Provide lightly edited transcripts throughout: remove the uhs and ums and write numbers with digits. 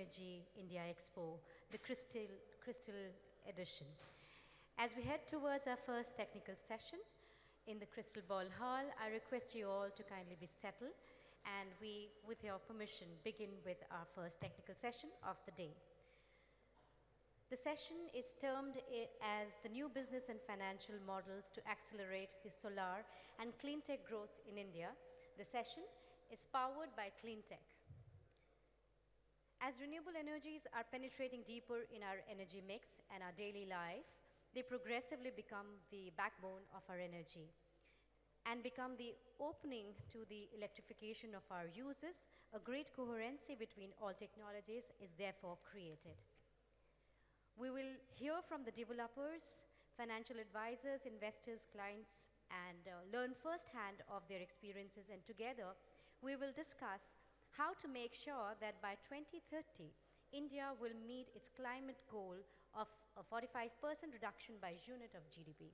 Energy India Expo, the Crystal Edition. As we head towards our first technical session in the Crystal Ball Hall, I request you all to kindly be settled, and we, with your permission, begin with our first technical session of the day. The session is termed as the new business and financial models to accelerate the solar and clean tech growth in India. The session is powered by cleantech. As renewable energies are penetrating deeper in our energy mix and our daily life, they progressively become the backbone of our energy and become the opening to the electrification of our uses. A great coherency between all technologies is therefore created. We will hear from the developers, financial advisors, investors, clients, and learn firsthand of their experiences, and together we will discuss how to make sure that by 2030, India will meet its climate goal of a 45% reduction by unit of GDP.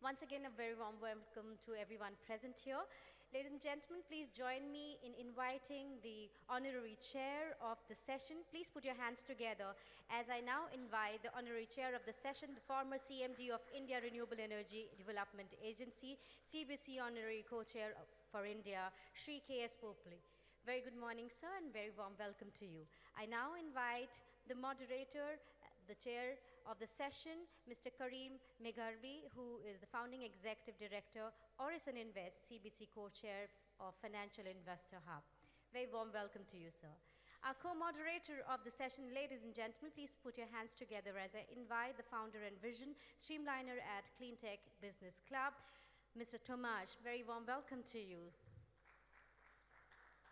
Once again, a very warm welcome to everyone present here. Ladies and gentlemen, please join me in inviting the honorary chair of the session. Please put your hands together as I now invite the honorary chair of the session, the former CMD of India Renewable Energy Development Agency, CBC honorary co-chair for India, Shri K.S. Popli. Very good morning, sir, and very warm welcome to you. I now invite the moderator, the chair of the session, Mr. Karim Megharbi, who is the founding executive director, Orison Invest, CBC co-chair of Financial Investor Hub. Very warm welcome to you, sir. Our co-moderator of the session, ladies and gentlemen, please put your hands together as I invite the founder and vision streamliner at Cleantech Business Club, Mr. Tomasz. Very warm welcome to you.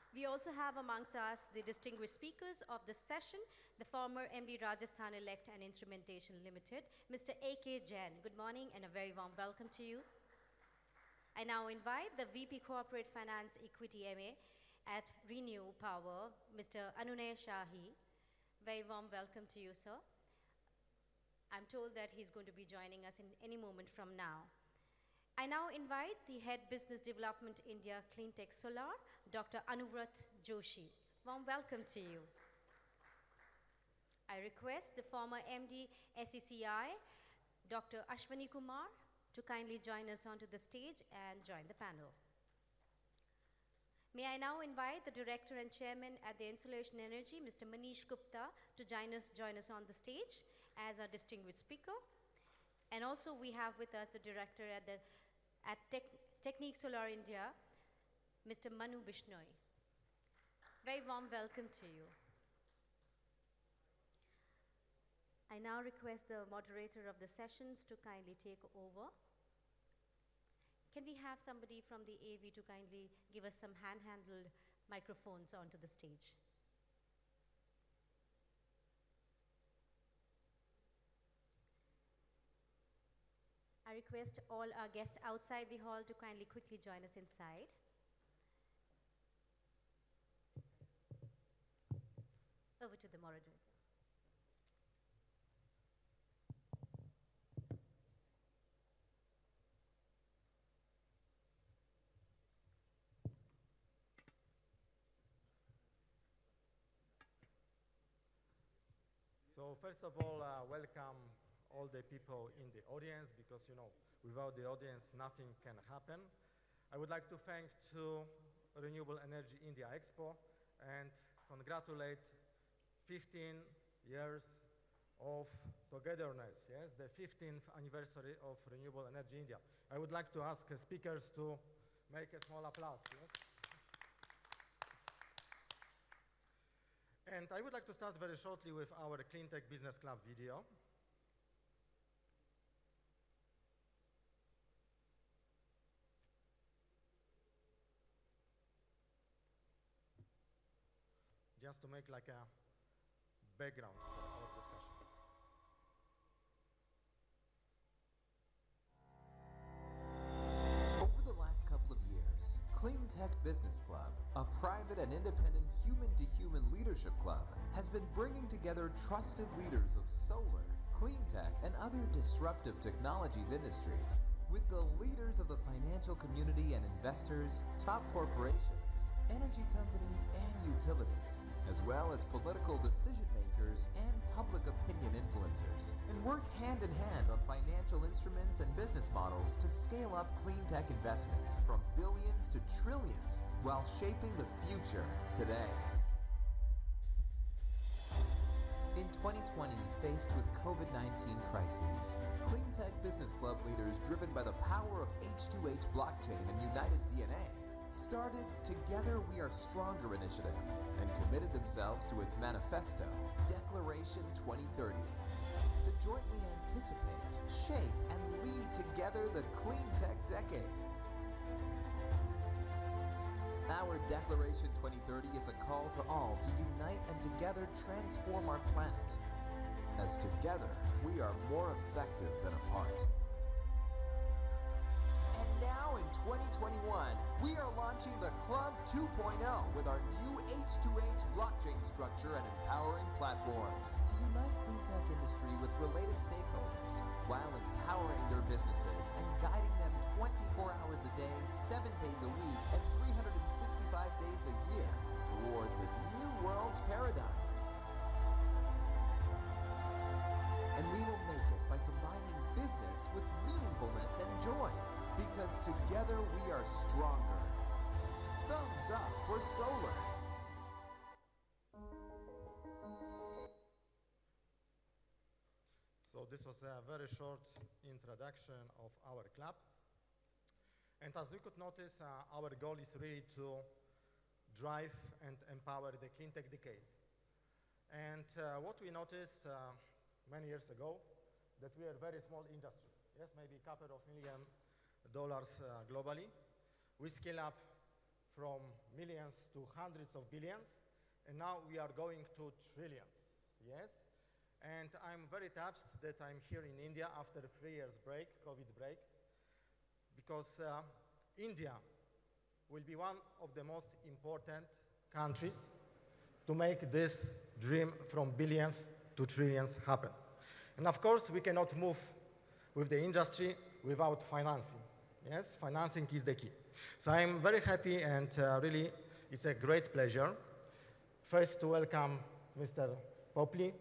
We also have amongst us the distinguished speakers of this session, the former MD Rajasthan Elect and Instrumentation Limited, Mr. A.K. Jain. Good morning and a very warm welcome to you. I now invite the VP Corporate Finance Equity MA at Renew Power, Mr. Anunay Shahi. Very warm welcome to you, sir. I'm told that he's going to be joining us in any moment from now. I now invite the Head Business Development India Cleantech Solar, Dr. Anuvrat Joshi. Warm welcome to you. I request the former MD SECI, Dr. Ashwani Kumar, to kindly join us onto the stage and join the panel. May I now invite the Director and Chairman at the Insulation Energy, Mr. Manish Gupta, to join us on the stage as our distinguished speaker. And also we have with us the Director at Technique Solar India, Mr. Manu Bishnoi. Very warm welcome to you. I now request the moderator of the sessions to kindly take over. Can we have somebody from the AV to kindly give us some hand-handled microphones onto the stage? I request all our guests outside the hall to kindly quickly join us inside. Over to the moderator. So first of all, welcome all the people in the audience, because without the audience nothing can happen. I would like to thank to Renewable Energy India Expo and congratulate 15 years of togetherness, yes, the 15th anniversary of Renewable Energy India. I would like to ask speakers to make a small applause, yes. And I would like to start very shortly with our Cleantech Business Club video. Just to make like a background for our discussion. Over the last couple of years, Cleantech Business Club, a private and independent human-to-human leadership club, has been bringing together trusted leaders of solar, clean tech, and other disruptive technologies industries with the leaders of the financial community and investors, top corporations, energy companies and utilities, as well as political decision makers and public opinion influencers, and work hand in hand on financial instruments and business models to scale up clean tech investments from billions to trillions while shaping the future today. In 2020, faced with COVID-19 crises, cleantech business club leaders driven by the power of H2H blockchain and United DNA started Together We Are Stronger initiative and committed themselves to its manifesto, Declaration 2030, to jointly anticipate, shape, and lead together the clean tech decade. Our Declaration 2030 is a call to all to unite and together transform our planet, as together we are more effective than apart. And now in 2021, we are launching the Club 2.0 with our new H2H blockchain structure and empowering platforms to unite clean tech industry with related stakeholders while empowering their businesses and guiding them 24 hours a day, 7 days a week, and 365 days a year towards a new world's paradigm. And we will make it by combining business with meaningfulness and joy, because together we are stronger. Thumbs up for solar. So this was a very short introduction of our club. And as you could notice, our goal is really to drive and empower the clean tech decade. And what we noticed many years ago, that we are a very small industry. Yes, maybe a couple of $1 million globally. We scale up from millions to hundreds of billions, and now we are going to trillions. Yes? And I'm very touched that I'm here in India after a 3 years break, COVID break, because India will be one of the most important countries to make this dream from billions to trillions happen. And of course, we cannot move with the industry without financing. Yes, financing is the key. So I'm very happy, and really, it's a great pleasure first to welcome Mr. Popley,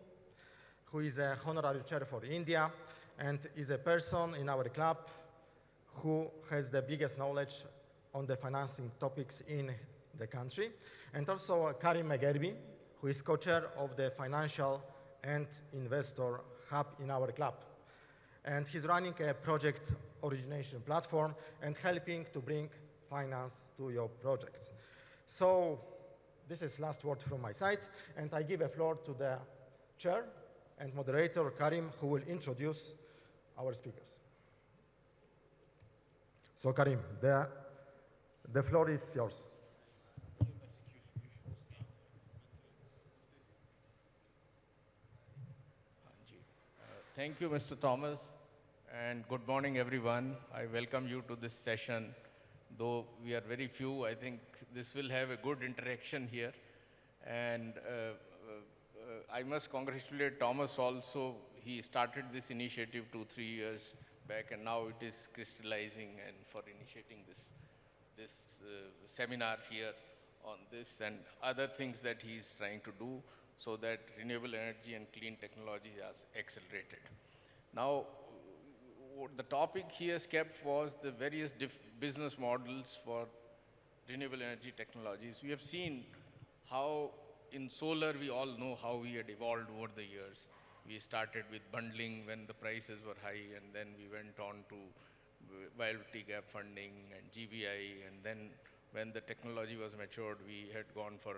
who is a honorary chair for India and is a person in our club who has the biggest knowledge on the financing topics in the country, and also Karim Megerbi, who is co-chair of the Financial and Investor Hub in our club. And he's running a project origination platform and helping to bring finance to your projects. So this is last word from my side, and I give a floor to the chair and moderator, Karim, who will introduce our speakers. So Karim, the floor is yours. Thank you, Mr. Thomas, and good morning, everyone. I welcome you to this session. Though we are very few, I think this will have a good interaction here. And I must congratulate Thomas also. He started this initiative 2-3 years back, and now it is crystallizing, and for initiating this seminar here on this and other things that he is trying to do so that renewable energy and clean technology is accelerated. Now, what the topic he has kept was the various business models for renewable energy technologies. We have seen how in solar, we all know how we had evolved over the years. We started with bundling when the prices were high, and then we went on to viability gap funding and GBI, and then when the technology was matured, we had gone for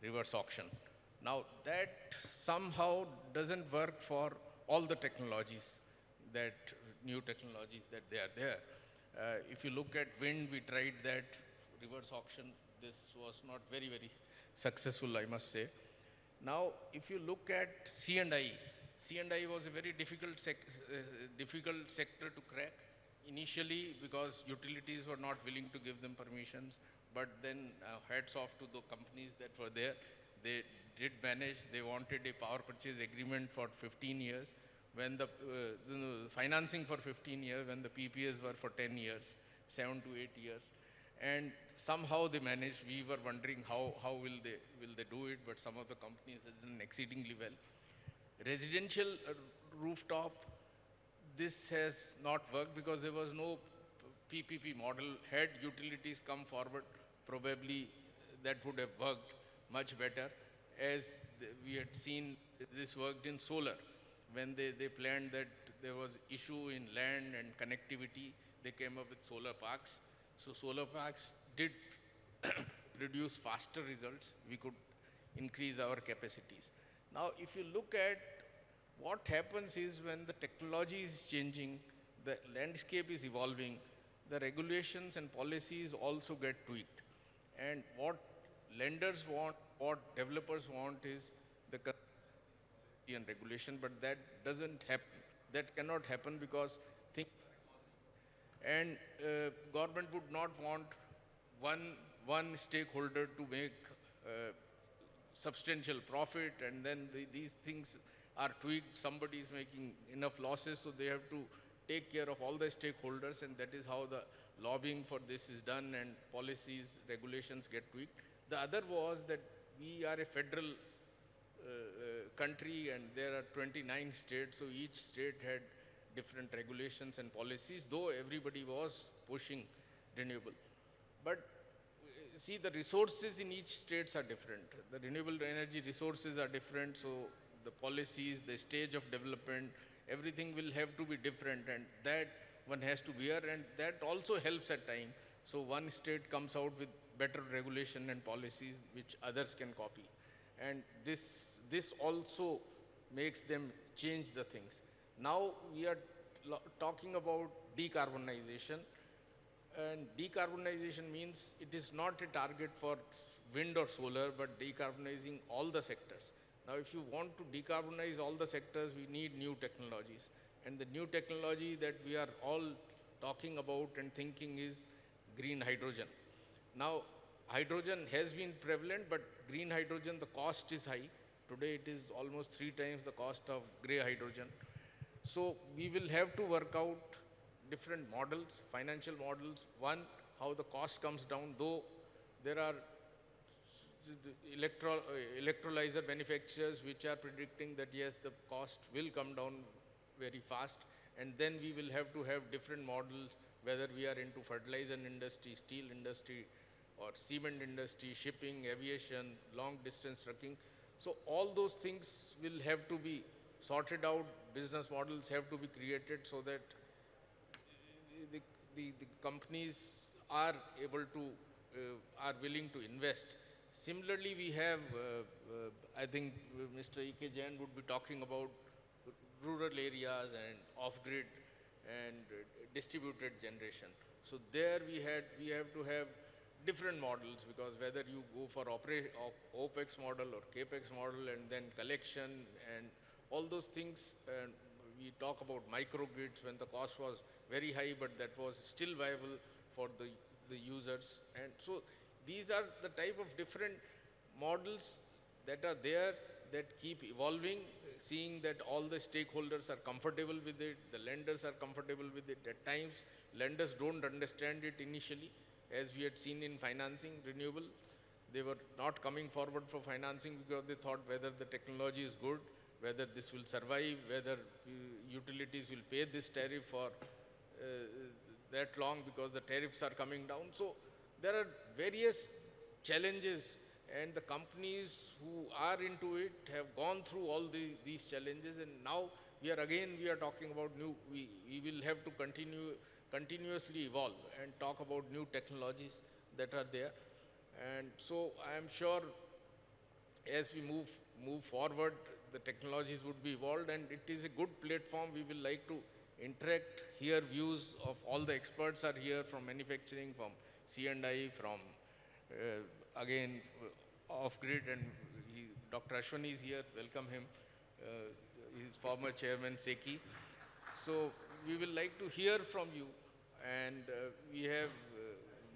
reverse auction. Now, that somehow doesn't work for all the technologies, that new technologies that they are there. If you look at wind, we tried that reverse auction. This was not very, very successful, I must say. Now, if you look at C&I, C&I was a very difficult sector to crack initially because utilities were not willing to give them permissions. But then hats off to the companies that were there. They did manage. They wanted a power purchase agreement for 15 years. When the financing for 15 years, when the PPAs were for 10 years, 7 to 8 years. And somehow they managed. We were wondering how will they do it, but some of the companies have done exceedingly well. Residential rooftop, this has not worked because there was no PPP model. Had utilities come forward, probably that would have worked much better, as we had seen this worked in solar. When they planned that there was issue in land and connectivity, they came up with solar parks. So solar parks did produce faster results. We could increase our capacities. Now, if you look at what happens is when the technology is changing, the landscape is evolving, the regulations and policies also get tweaked. And what lenders want, what developers want is the consistency and regulation, but that doesn't happen. That cannot happen because things, and government would not want one stakeholder to make substantial profit, and then these things are tweaked. Somebody is making enough losses, so they have to take care of all the stakeholders, and that is how the lobbying for this is done, and policies, regulations get tweaked. The other was that we are a federal country, and there are 29 states, so each state had different regulations and policies, though everybody was pushing renewable. But see, the resources in each states are different. The renewable energy resources are different, so the policies, the stage of development, everything will have to be different, and that one has to bear, and that also helps at times. So one state comes out with better regulation and policies which others can copy. And this also makes them change the things. Now we are talking about decarbonization, and decarbonization means it is not a target for wind or solar, but decarbonizing all the sectors. Now if you want to decarbonize all the sectors, we need new technologies. And the new technology that we are all talking about and thinking is green hydrogen. Now, hydrogen has been prevalent, but green hydrogen, the cost is high. Today it is almost 3 times the cost of gray hydrogen. So we will have to work out different models, financial models. One, how the cost comes down, though there are electrolyzer manufacturers which are predicting that yes, the cost will come down very fast, and then we will have to have different models, whether we are into fertilizer industry, steel industry, or cement industry, shipping, aviation, long distance trucking. So all those things will have to be sorted out, business models have to be created so that the companies are able to, are willing to invest. Similarly, we have, I think Mr. E.K. Jain would be talking about rural areas and off-grid and distributed generation. So there we have to have different models, because whether you go for OPEX model or CAPEX model, and then collection and all those things, and we talk about microgrids when the cost was very high, but that was still viable for the users. And so these are the type of different models that are there, that keep evolving, seeing that all the stakeholders are comfortable with it, the lenders are comfortable with it. At times, lenders don't understand it initially, as we had seen in financing renewable. They were not coming forward for financing because they thought whether the technology is good, whether this will survive, whether utilities will pay this tariff for that long, because the tariffs are coming down. So there are various challenges, and the companies who are into it have gone through all these challenges, and now we are talking about new, we will have to continuously evolve and talk about new technologies that are there. And so I am sure as we move forward, the technologies would be evolved, and it is a good platform. We will like to interact, hear views of all the experts are here, from manufacturing, from C&I, from again off-grid, and Dr. Ashwani is here, welcome him. He is former chairman SECI. So we will like to hear from you, and we have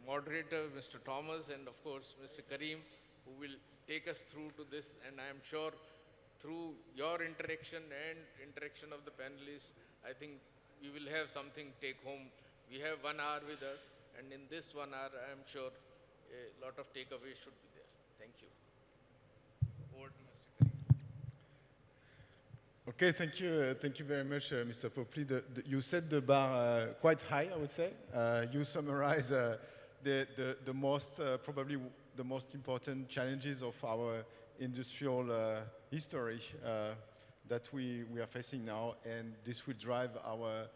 moderator Mr. Thomas, and of course Mr. Kareem, who will take us through to this, and I am sure through your interaction and interaction of the panelists, I think we will have something take home. We have 1 hour with us, And in this 1 hour, I'm sure a lot of takeaways should be there. Thank you. Over to Mr. Karim. Okay, thank you very much, Mr. Popli. You set the bar quite high, I would say. You summarize the most, probably the most important challenges of our industrial history that we are facing now, and this will drive our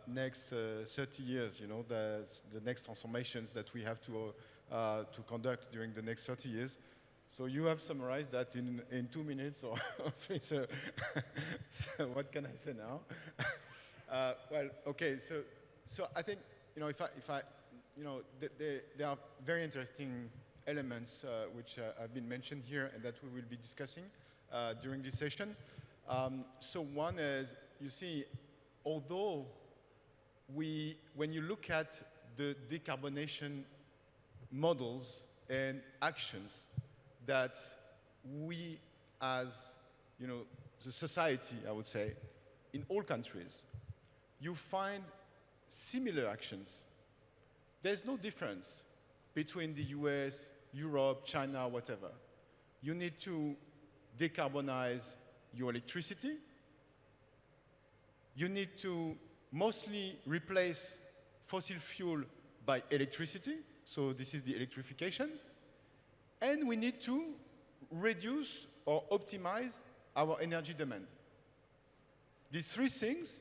next 30 years, you know, the next transformations that we have to conduct during the next 30 years. So you have summarized that in 2 minutes or 3, so what can I say now? Well, okay, so I think, you know, if I you know, there are very interesting elements which have been mentioned here and that we will be discussing during this session. So one is, you see, although when you look at the decarbonation models and actions that we as, you know, the society, I would say, in all countries, you find similar actions. There's no difference between the US, Europe, China, whatever. You need to decarbonize your electricity. You need to mostly replace fossil fuel by electricity. So this is the electrification. And we need to reduce or optimize our energy demand. These 3 things,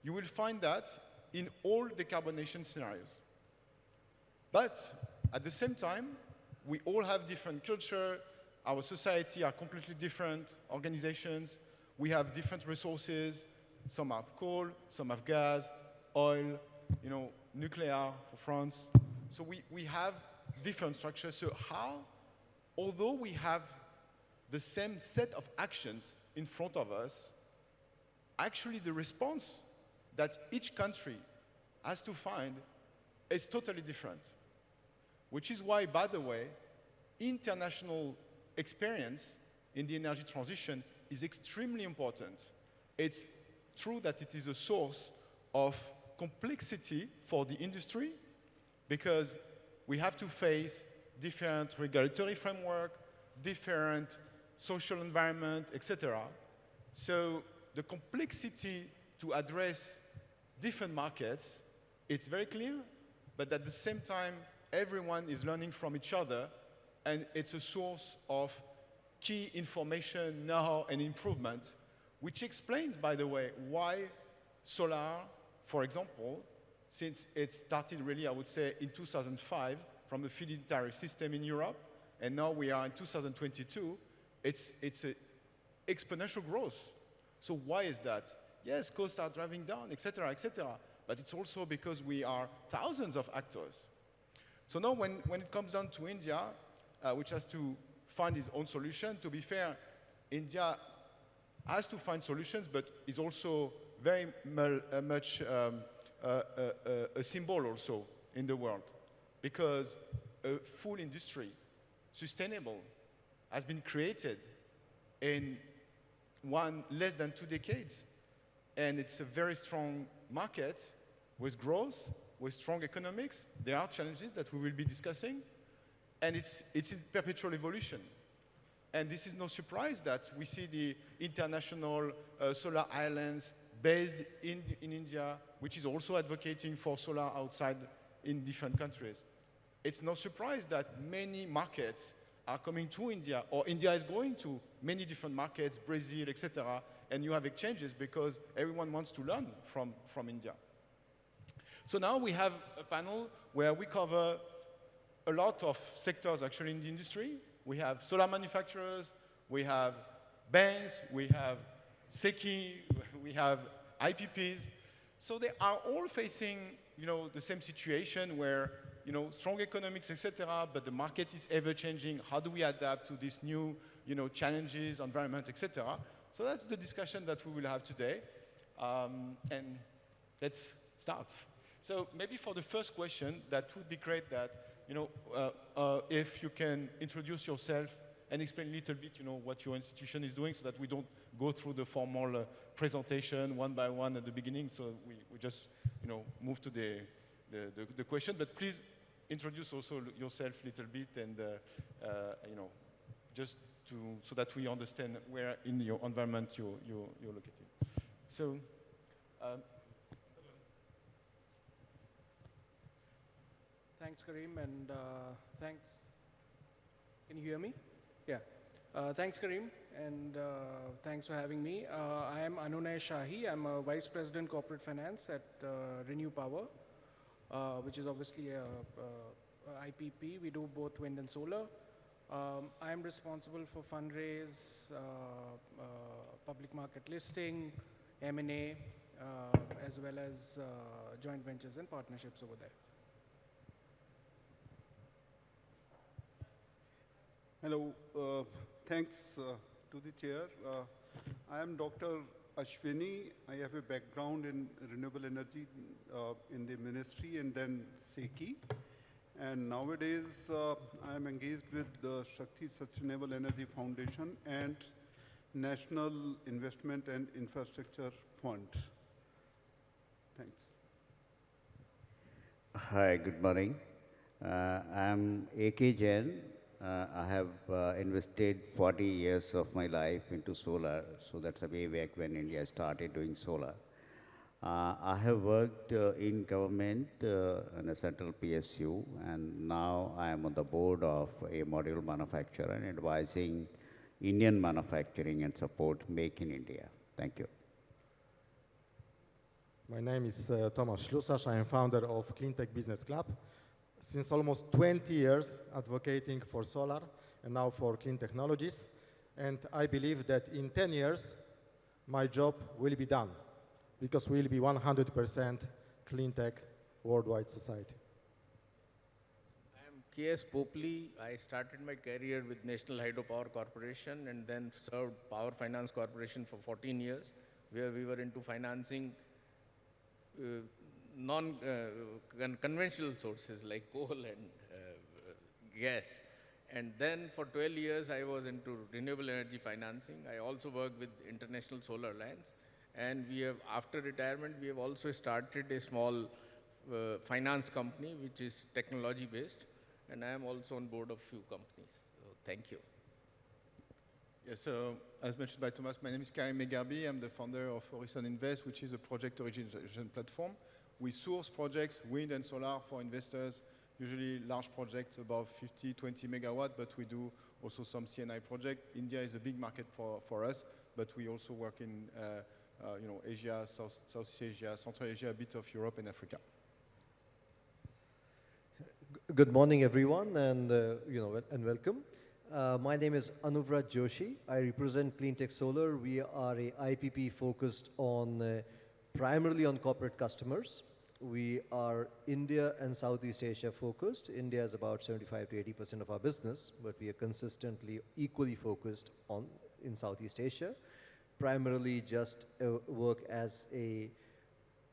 you will find that in all decarbonation scenarios. But at the same time, we all have different culture. Our society are completely different organizations. We have different resources. Some have coal, some have gas, oil, you know, nuclear for France. So we have different structures. So how, although we have the same set of actions in front of us, actually the response that each country has to find is totally different. Which is why, by the way, international experience in the energy transition is extremely important. It's true that it is a source of complexity for the industry because we have to face different regulatory framework, different social environment, etc. So the complexity to address different markets, it's very clear, but at the same time, everyone is learning from each other, and it's a source of key information, know-how, and improvement, which explains, by the way, why solar, for example, since it started really, I would say, in 2005 from the feed-in tariff system in Europe, and now we are in 2022, it's an exponential growth. So why is that? Yes, costs are driving down, et cetera, but it's also because we are thousands of actors. So now when it comes down to India, which has to find its own solution, to be fair, India has to find solutions, but is also very much a symbol also in the world. Because a full industry, sustainable, has been created in less than 2 decades. And it's a very strong market with growth, with strong economics. There are challenges that we will be discussing. And it's in perpetual evolution. And this is no surprise that we see the international solar islands based in India, which is also advocating for solar outside in different countries. It's no surprise that many markets are coming to India, or India is going to many different markets, Brazil, etc., and you have exchanges because everyone wants to learn from India. So now we have a panel where we cover a lot of sectors actually in the industry. We have solar manufacturers, we have banks, we have SECI, we have IPPs. So they are all facing, you know, the same situation where, you know, strong economics, etc., but the market is ever changing. How do we adapt to these new, you know, challenges, environment, etc.? So that's the discussion that we will have today. And let's start. So maybe for the first question, that would be great that, you know, if you can introduce yourself and explain a little bit, you know, what your institution is doing so that we don't go through the formal presentation one by one at the beginning. So we just, you know, move to the the question, but please introduce also yourself a little bit and, you know, just so that we understand where in your environment you're located. So, thanks, Karim, and thanks. Can you hear me? Yeah. Thanks, Karim, and thanks for having me. I am Anunay Shahi. I'm a Vice President Corporate Finance at Renew Power, which is obviously a IPP. We do both wind and solar. I am responsible for fundraise, public market listing, M&A, as well as joint ventures and partnerships over there. Hello, thanks to the chair. I am Dr. Ashwini. I have a background in renewable energy in the ministry and then SECI. And nowadays, I am engaged with the Shakti Sustainable Energy Foundation and National Investment and Infrastructure Fund. Thanks. Hi, good morning. I'm A.K. Jain. I have invested 40 years of my life into solar, so that's way back when India started doing solar. I have worked in government in a central PSU, and now I am on the board of a module manufacturer and advising Indian manufacturing and support Make in India. Thank you. My name is Tomasz Ślusarz. I am founder of cleantech Business Club. Since almost 20 years advocating for solar and now for clean technologies. And I believe that in 10 years, my job will be done because we'll be 100% clean tech worldwide society. I am K.S. Popley. I started my career with National Hydropower Corporation and then served Power Finance Corporation for 14 years, where we were into financing non-conventional sources like coal and gas. And then for 12 years, I was into renewable energy financing. I also worked with International Solar Alliance. And we have, after retirement, we have also started a small finance company, which is technology-based. And I am also on board of few companies. So thank you. Yes, so as mentioned by Thomas, my name is Karim Megarbi. I'm the founder of Horizon Invest, which is a project origination platform. We source projects, wind and solar, for investors, usually large projects above 50, 20 megawatt, but we do also some CNI project. India is a big market for us, but we also work in you know, Asia, Southeast Asia, Central Asia, a bit of Europe and Africa. Good morning, everyone, and and welcome. My name is Anuvraj Joshi. I represent Cleantech Solar. We are a IPP focused on primarily on corporate customers. We are India and Southeast Asia focused. India is about 75 to 80% of our business, but we are consistently equally focused in Southeast Asia. Primarily just work as a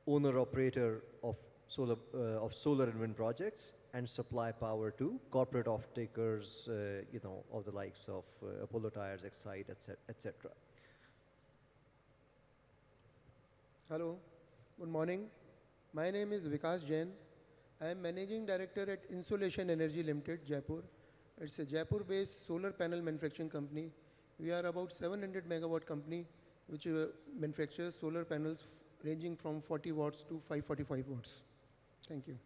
owner-operator of solar and wind projects and supply power to corporate off-takers, of the likes of Apollo Tyres, Excite, etc. Hello, good morning. My name is Vikas Jain. I am Managing Director at Insolation Energy Limited, Jaipur. It's a Jaipur-based solar panel manufacturing company. We are about 700 megawatt company which manufactures solar panels ranging from 40 watts to 545 watts. Thank you.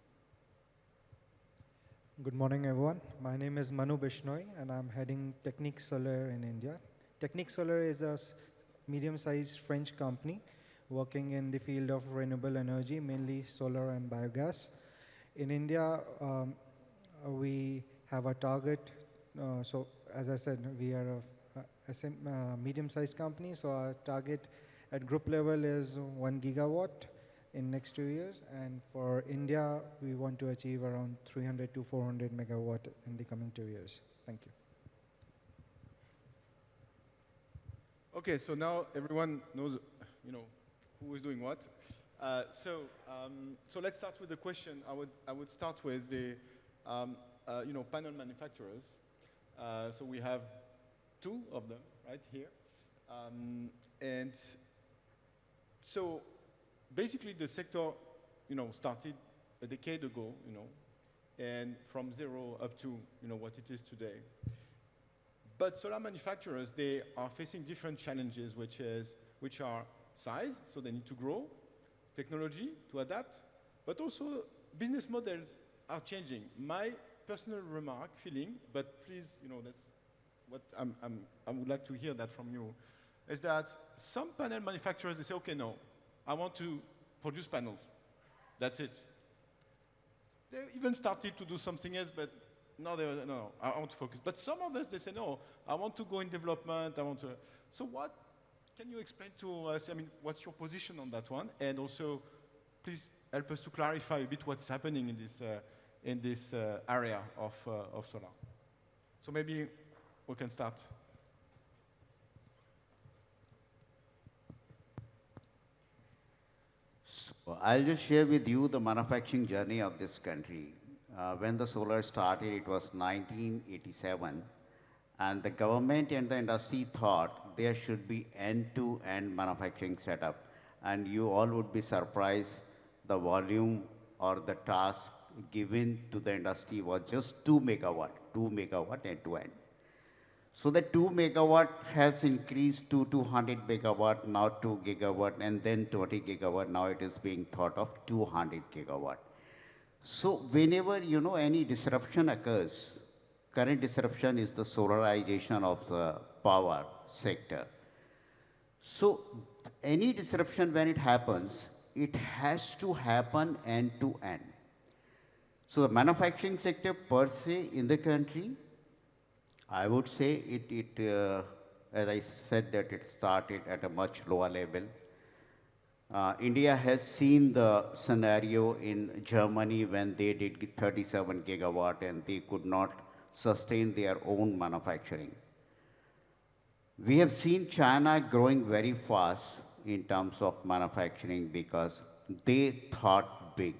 Good morning, everyone. My name is Manu Bishnoi, and I'm heading Technique Solar in India. Technique Solar is a medium-sized French company working in the field of renewable energy, mainly solar and biogas. In India, we have a target. So, as I said, we are a medium-sized company, so our target at group level is 1 gigawatt in next 2 years, and for India, we want to achieve around 300 to 400 megawatt in the coming 2 years. Thank you. Okay, so now everyone knows, who is doing what. So let's start with the question. I would start with the, panel manufacturers. So we have 2 of them right here, and so basically the sector, started a decade ago, and from zero up to what it is today. But solar manufacturers, they are facing different challenges, which are size, so they need to grow, technology to adapt, but also business models are changing. My personal feeling, but please, that's what I would like to hear that from you, is that some panel manufacturers, they say, okay, no, I want to produce panels. That's it. They even started to do something else, but no, no, I want to focus. But some others, they say, no, I want to go in development, I want to. So what, can you explain to us, what's your position on that one? And also, please help us to clarify a bit what's happening in this area of solar. So maybe we can start. So I'll just share with you the manufacturing journey of this country. When the solar started, it was 1987, and the government and the industry thought there should be end-to-end manufacturing setup. And you all would be surprised the volume or the task given to the industry was just 2 megawatt end-to-end. So the 2 megawatt has increased to 200 megawatt, now 2 gigawatt, and then 20 gigawatt. Now it is being thought of 200 gigawatt. So whenever, any disruption occurs, current disruption is the solarization of the power sector. So any disruption when it happens, it has to happen end to end. So the manufacturing sector per se in the country, I would say as I said, that it started at a much lower level. India has seen the scenario in Germany when they did 37 gigawatt and they could not sustain their own manufacturing. We have seen China growing very fast in terms of manufacturing because they thought big.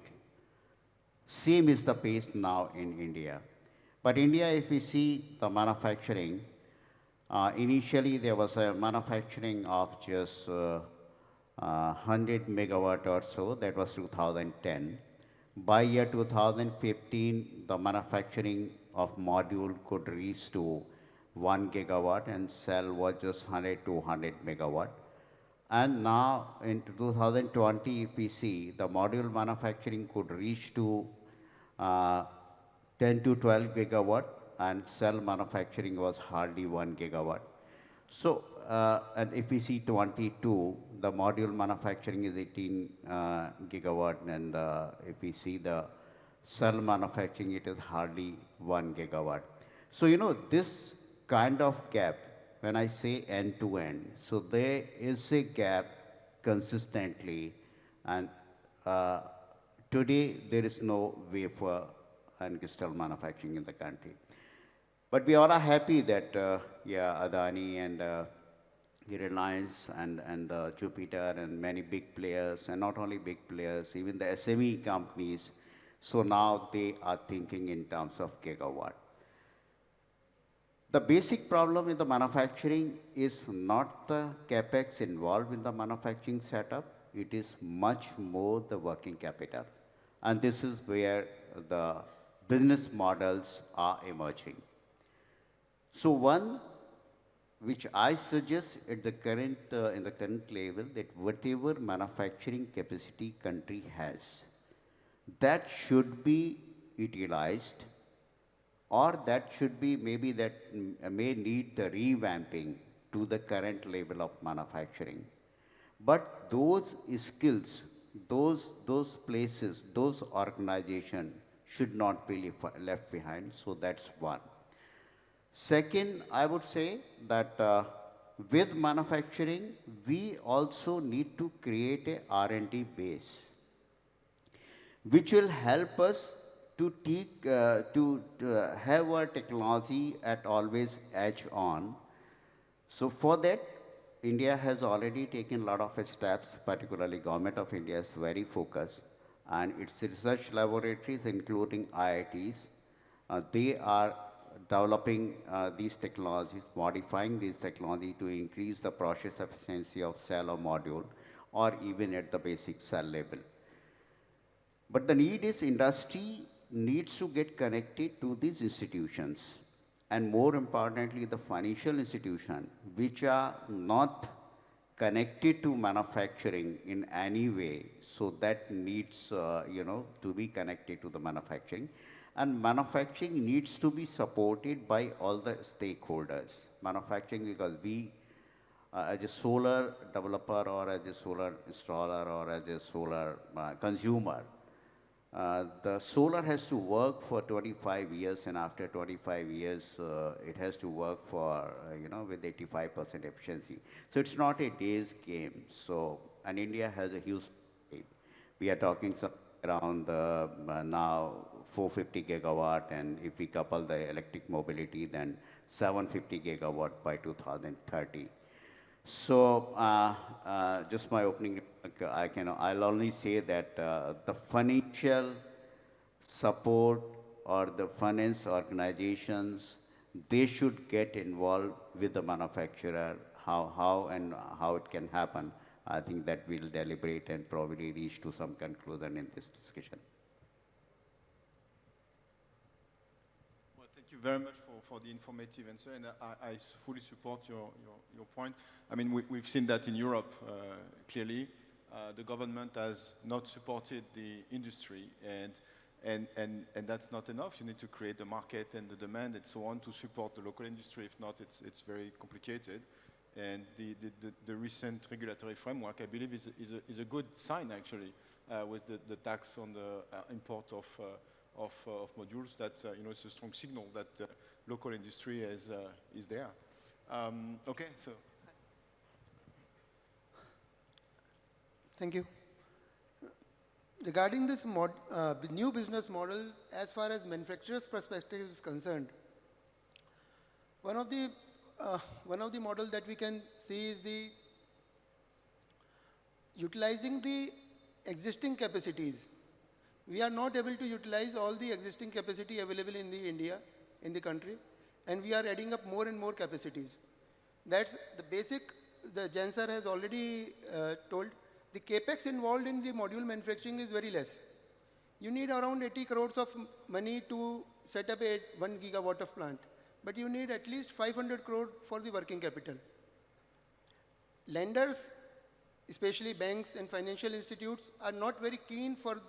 Same is the pace now in India. But India, if we see the manufacturing, initially there was a manufacturing of just 100 megawatt or so, that was 2010. By year 2015, the manufacturing of module could reach to 1 gigawatt and cell was just 100 to 200 megawatt. And now in 2020, if we see, the module manufacturing could reach to 10 to 12 gigawatt, and cell manufacturing was hardly 1 gigawatt. So, and if we see 22, the module manufacturing is 18 gigawatt, and if we see the cell manufacturing, it is hardly 1 gigawatt. So, this kind of gap, when I say end to end, so there is a gap consistently, and today there is no wafer and crystal manufacturing in the country. But we all are happy that, Adani and Reliance and Jupiter and many big players, and not only big players, even the SME companies, so now they are thinking in terms of gigawatt. The basic problem in the manufacturing is not the capex involved in the manufacturing setup, it is much more the working capital. And this is where the business models are emerging. So one, which I suggest at the current, in the current level, that whatever manufacturing capacity country has, that should be utilized, or that should be maybe that may need the revamping to the current level of manufacturing. But those skills, those places, those organizations should not be left behind, so that's one. Second, I would say that with manufacturing, we also need to create a R&D base, which will help us to have our technology at always edge on. So for that, India has already taken a lot of steps, particularly Government of India is very focused, and its research laboratories, including IITs, they are developing these technologies, modifying these technology to increase the process efficiency of cell or module, or even at the basic cell level. But the need is industry needs to get connected to these institutions. And more importantly, the financial institutions which are not connected to manufacturing in any way, so that needs to be connected to the manufacturing, and manufacturing needs to be supported by all the stakeholders. Manufacturing, because we as a solar developer or as a solar installer or as a solar consumer, the solar has to work for 25 years, and after 25 years, it has to work for, with 85% efficiency. So it's not a day's game. So, and India has a huge rate. We are talking around now 450 gigawatt, and if we couple the electric mobility, then 750 gigawatt by 2030. So, just my opening, I'll only say that the financial support or the finance organizations, they should get involved with the manufacturer, how it can happen. I think that we'll deliberate and probably reach to some conclusion in this discussion. Well, thank you very much for the informative answer, and I fully support your point. I mean, we've seen that in Europe clearly. The government has not supported the industry, and that's not enough. You need to create the market and the demand and so on to support the local industry. If not, it's very complicated. And the recent regulatory framework, I believe, is a good sign actually, with the tax on the import of modules. That it's a strong signal that local industry is there. Okay, so. Thank you. Regarding this new business model, as far as manufacturer's perspective is concerned, one of the model that we can see is the utilizing the existing capacities. We are not able to utilize all the existing capacity available in the country, and we are adding up more and more capacities. That's the basic. The Jan sir has already told. The capex involved in the module manufacturing is very less. You need around 80 crores of money to set up a 1 gigawatt of plant, but you need at least 500 crore for the working capital. Lenders, especially banks and financial institutes, are not very keen for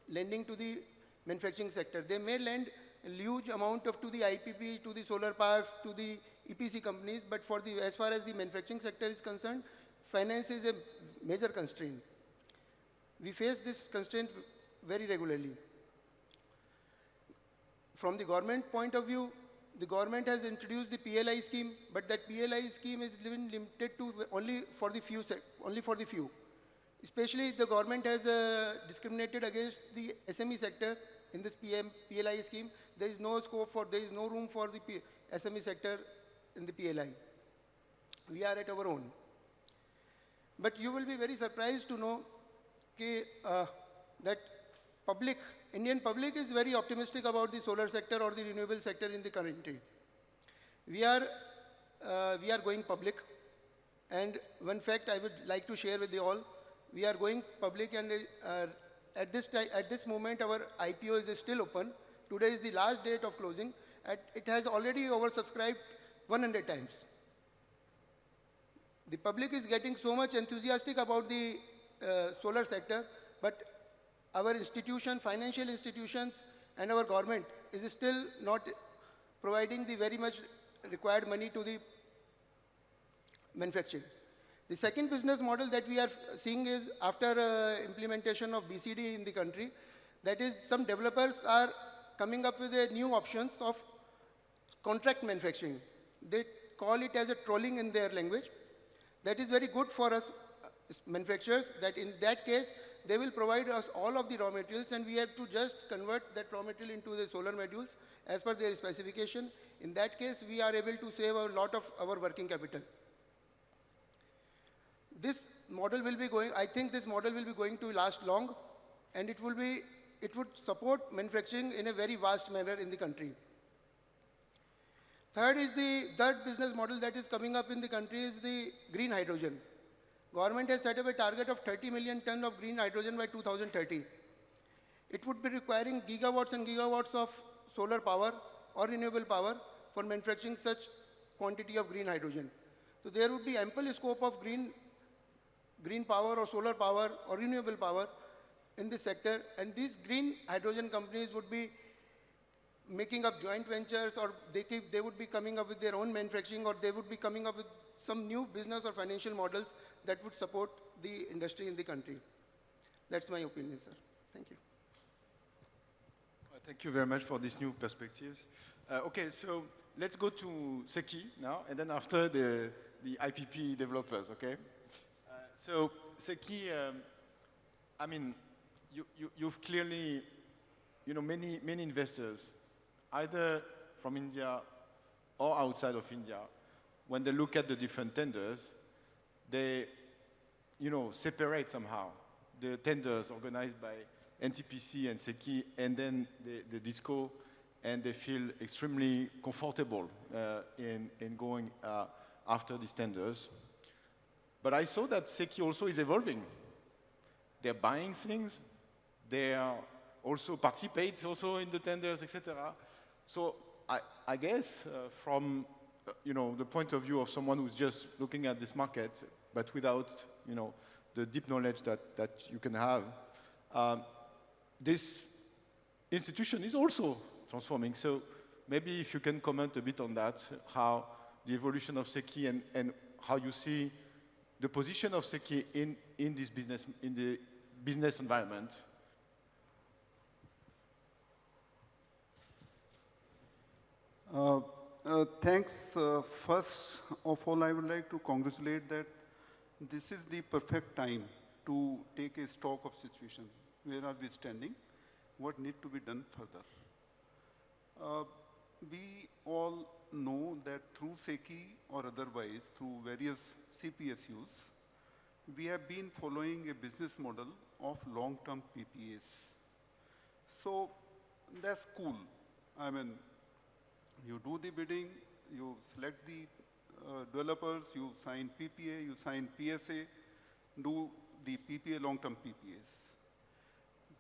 lending to the manufacturing sector. They may lend a huge amount to the IPP, to the solar parks, to the EPC companies, but as far as the manufacturing sector is concerned, finance is a major constraint. We face this constraint very regularly. From the government point of view, the government has introduced the PLI scheme, but that PLI scheme is limited to only for the few. Especially the government has discriminated against the SME sector in this PLI scheme. There is no room for the SME sector in the PLI. We are at our own. But you will be very surprised to know that Indian public is very optimistic about the solar sector or the renewable sector in the country. We are going public, and one fact I would like to share with you all: we are going public, and at this moment our IPO is still open. Today is the last date of closing. It has already oversubscribed 100 times. The public is getting so much enthusiastic about the solar sector, but our financial institutions, and our government is still not providing the very much required money to the manufacturing. The second business model that we are seeing is after implementation of BCD in the country, that is some developers are coming up with new options of contract manufacturing. They call it as a trolling in their language. That is very good for us manufacturers, that in that case, they will provide us all of the raw materials, and we have to just convert that raw material into the solar modules as per their specification. In that case, we are able to save a lot of our working capital. This model will be going, I think this model will be going to last long, and it would support manufacturing in a very vast manner in the country. Third business model that is coming up in the country is the green hydrogen. Government has set up a target of 30 million ton of green hydrogen by 2030. it would be requiring gigawatts and gigawatts of solar power or renewable power for manufacturing such quantity of green hydrogen. So there would be ample scope of green power or solar power or renewable power in this sector, and these green hydrogen companies would be making up joint ventures, or they would be coming up with their own manufacturing, or they would be coming up with some new business or financial models that would support the industry in the country. That's my opinion, sir. Thank you. Thank you very much for these new perspectives. Okay, so let's go to Seki now, and then after the IPP developers, okay? So Seki, I mean, you've clearly, many investors, either from India or outside of India, when they look at the different tenders, they, separate somehow the tenders organized by NTPC and Seki, and then the DISCO, and they feel extremely comfortable in going after these tenders. But I saw that Seki also is evolving. They're buying things, they are also participate also in the tenders, etc. So I guess from the point of view of someone who's just looking at this market, but without the deep knowledge that you can have, this institution is also transforming. So maybe if you can comment a bit on that, how the evolution of Seki and how you see the position of Seki in this business, in the business environment. Thanks. First of all, I would like to congratulate that this is the perfect time to take a stock of situation. Where are we standing? What need to be done further? We all know that through Seki or otherwise, through various CPSUs, we have been following a business model of long-term PPAs. So that's cool. I mean, you do the bidding, you select the developers, you sign PPA, you sign PSA, do the PPA, long-term PPAs.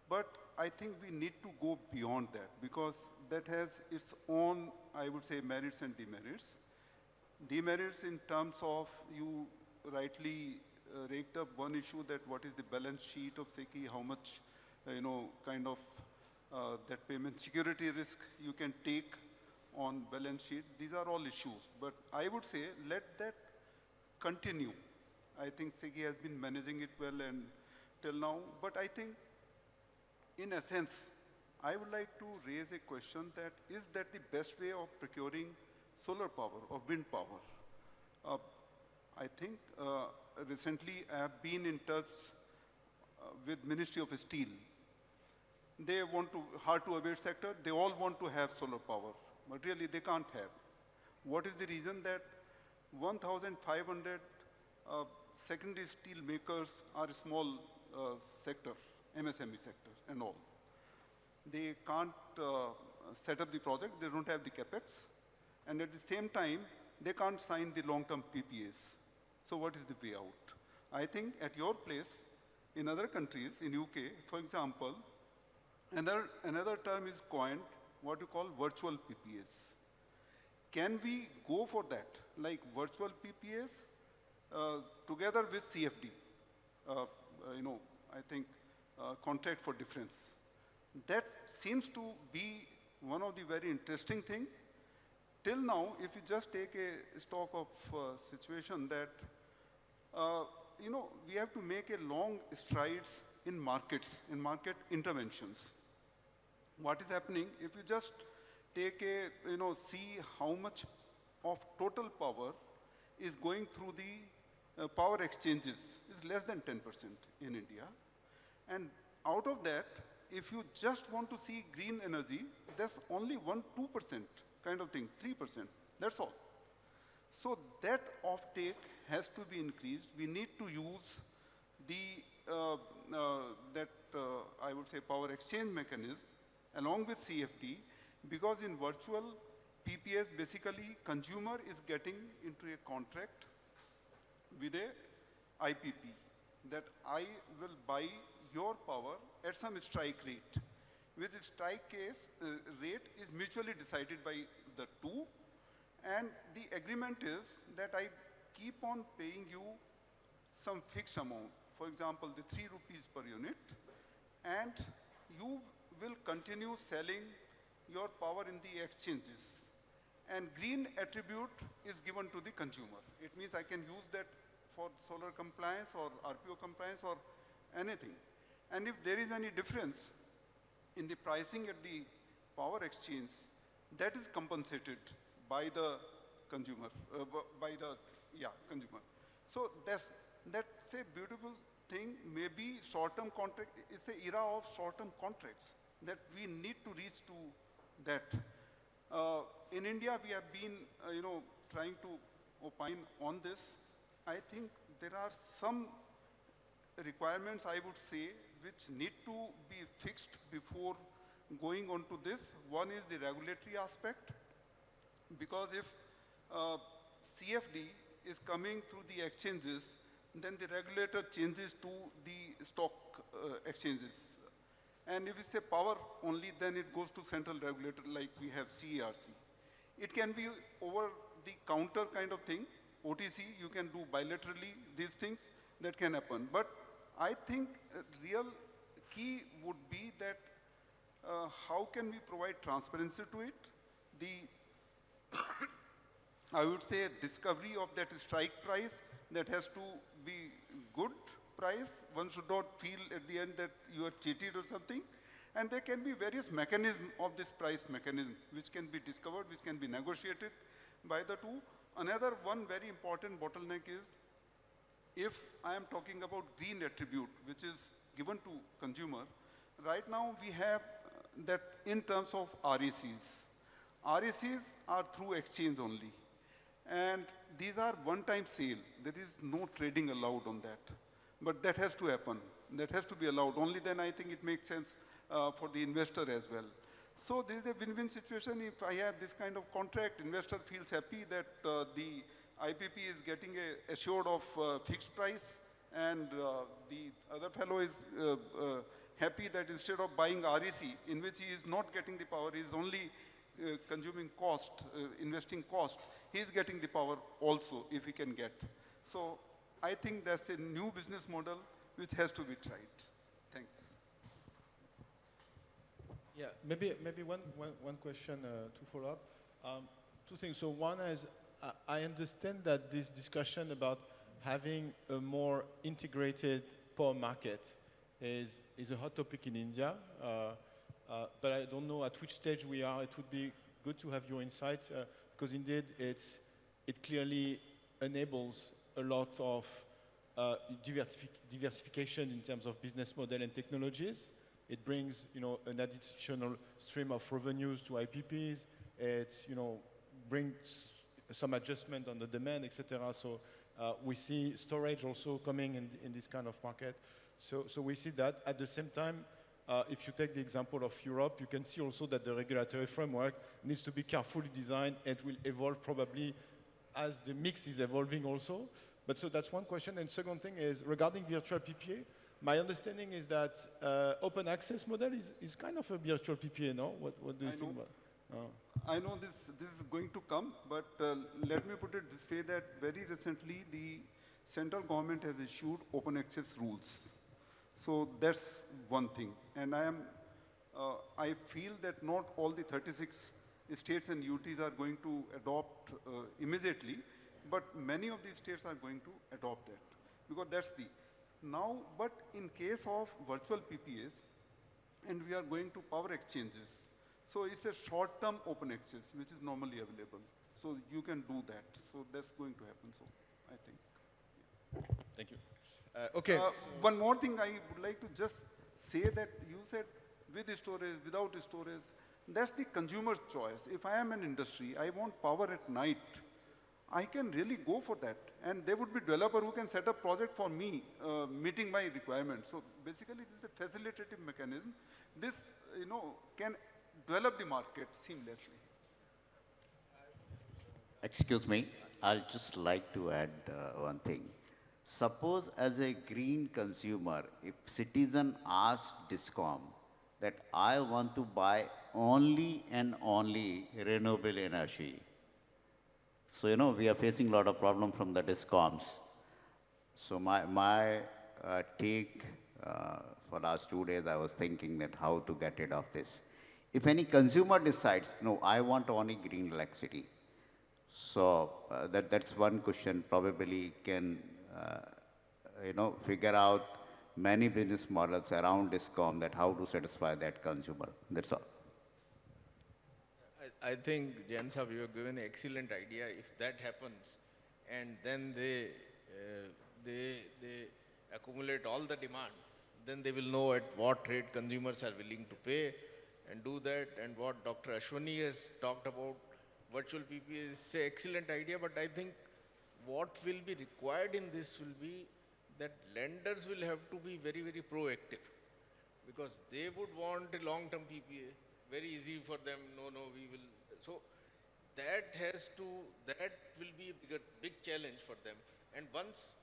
But I think we need to go beyond that, because that has its own, I would say, merits and demerits. Demerits in terms of, you rightly raked up one issue, that what is the balance sheet of Seki, how much, kind of that payment security risk you can take on balance sheet. These are all issues. But I would say, let that continue. I think Seki has been managing it well and till now. But I think, in essence, I would like to raise a question that, is that the best way of procuring solar power or wind power? I think recently I have been in touch with Ministry of Steel. They want to, hard to abate sector, they all want to have solar power, but really they can't have. What is the reason? That 1,500 secondary steel makers are a small sector, MSME sector and all. They can't set up the project, they don't have the capex, and at the same time, they can't sign the long-term PPAs. So what is the way out? I think at your place, in other countries, in UK, for example, another term is coined, what you call virtual PPAs. Can we go for that, like virtual PPAs together with CFD? I think contract for difference. That seems to be one of the very interesting things. Till now, if you just take a stock of situation that, we have to make a long strides in markets, in market interventions. What is happening, if you just take a, see how much of total power is going through the power exchanges, is less than 10% in India. And out of that, if you just want to see green energy, that's only 1-2% kind of thing, 3%, that's all. So that offtake has to be increased. We need to use the, I would say, power exchange mechanism along with CFD, because in virtual PPAs, basically consumer is getting into a contract with a IPP, that I will buy your power at some strike rate. which strike case rate is mutually decided by the two, and the agreement is that I keep on paying you some fixed amount, for example, the 3 rupees per unit, and you will continue selling your power in the exchanges. And green attribute is given to the consumer. It means I can use that for solar compliance or RPO compliance or anything. And if there is any difference in the pricing at the power exchange, that is compensated by the consumer, consumer. So that's a beautiful thing. Maybe short-term contract, it's an era of short-term contracts that we need to reach to that. In India, we have been, trying to opine on this. I think there are some requirements, I would say, which need to be fixed before going on to this. One is the regulatory aspect, because if CFD is coming through the exchanges, then the regulator changes to the stock exchanges. And if it's a power only, then it goes to central regulator like we have CERC. It can be over the counter kind of thing. OTC, you can do bilaterally these things, that can happen. But I think real key would be that how can we provide transparency to it? The, I would say, discovery of that strike price that has to be good price. One should not feel at the end that you are cheated or something. And there can be various mechanisms of this price mechanism, which can be discovered, which can be negotiated by the two. Another one very important bottleneck is, if I am talking about green attribute, which is given to consumer, right now we have that in terms of RECs. RECs are through exchange only. And these are one-time sale. There is no trading allowed on that. But that has to happen. That has to be allowed. Only then I think it makes sense for the investor as well. So this is a win-win situation. If I have this kind of contract, investor feels happy that the IPP is getting assured of fixed price, and the other fellow is happy that instead of buying REC, in which he is not getting the power, he is only consuming cost, investing cost, he is getting the power also if he can get. So I think that's a new business model which has to be tried. Thanks. Yeah, maybe one question to follow up. Two things. So one is, I understand that this discussion about having a more integrated power market is a hot topic in India, but I don't know at which stage we are. It would be good to have your insights, because indeed it clearly enables a lot of diversification in terms of business model and technologies. It brings, an additional stream of revenues to IPPs. It, brings some adjustment on the demand, etc. So we see storage also coming in this kind of market. So we see that. At the same time, if you take the example of Europe, you can see also that the regulatory framework needs to be carefully designed and will evolve probably as the mix is evolving also. But so that's one question. And second thing is regarding virtual PPA. My understanding is that open access model is kind of a virtual PPA, no? What do you think about? I know this is going to come, but let me put it this way, that very recently the central government has issued open access rules. So that's one thing. And I feel that not all the 36 states and UTs are going to adopt immediately, but many of these states are going to adopt that, because that's the. Now, but in case of virtual PPAs, and we are going to power exchanges, so it's a short-term open access, which is normally available. So you can do that. So that's going to happen, so I think. Yeah. Thank you. Okay. One more thing I would like to just say, that you said with storage, without storage, that's the consumer's choice. If I am an industry, I want power at night, I can really go for that. And there would be developer who can set up project for me, meeting my requirements. So basically, this is a facilitative mechanism. This, can develop the market seamlessly. Excuse me, I'll just like to add one thing. Suppose as a green consumer, if citizen asks DISCOM that I want to buy only and only renewable energy. So, we are facing a lot of problem from the discoms. So my take for last 2 days, I was thinking that how to get rid of this. If any consumer decides, no, I want only green electricity, so that's one question probably can, figure out many business models around discom that how to satisfy that consumer. That's all. I think, Jan Sahab, you have given an excellent idea. If that happens, and then they accumulate all the demand, then they will know at what rate consumers are willing to pay and do that. And what Dr. Ashwani has talked about, virtual PPA is an excellent idea, but I think what will be required in this will be that lenders will have to be very, very proactive, because they would want a long-term PPA, very easy for them, no, we will. So that will be a big challenge for them. And once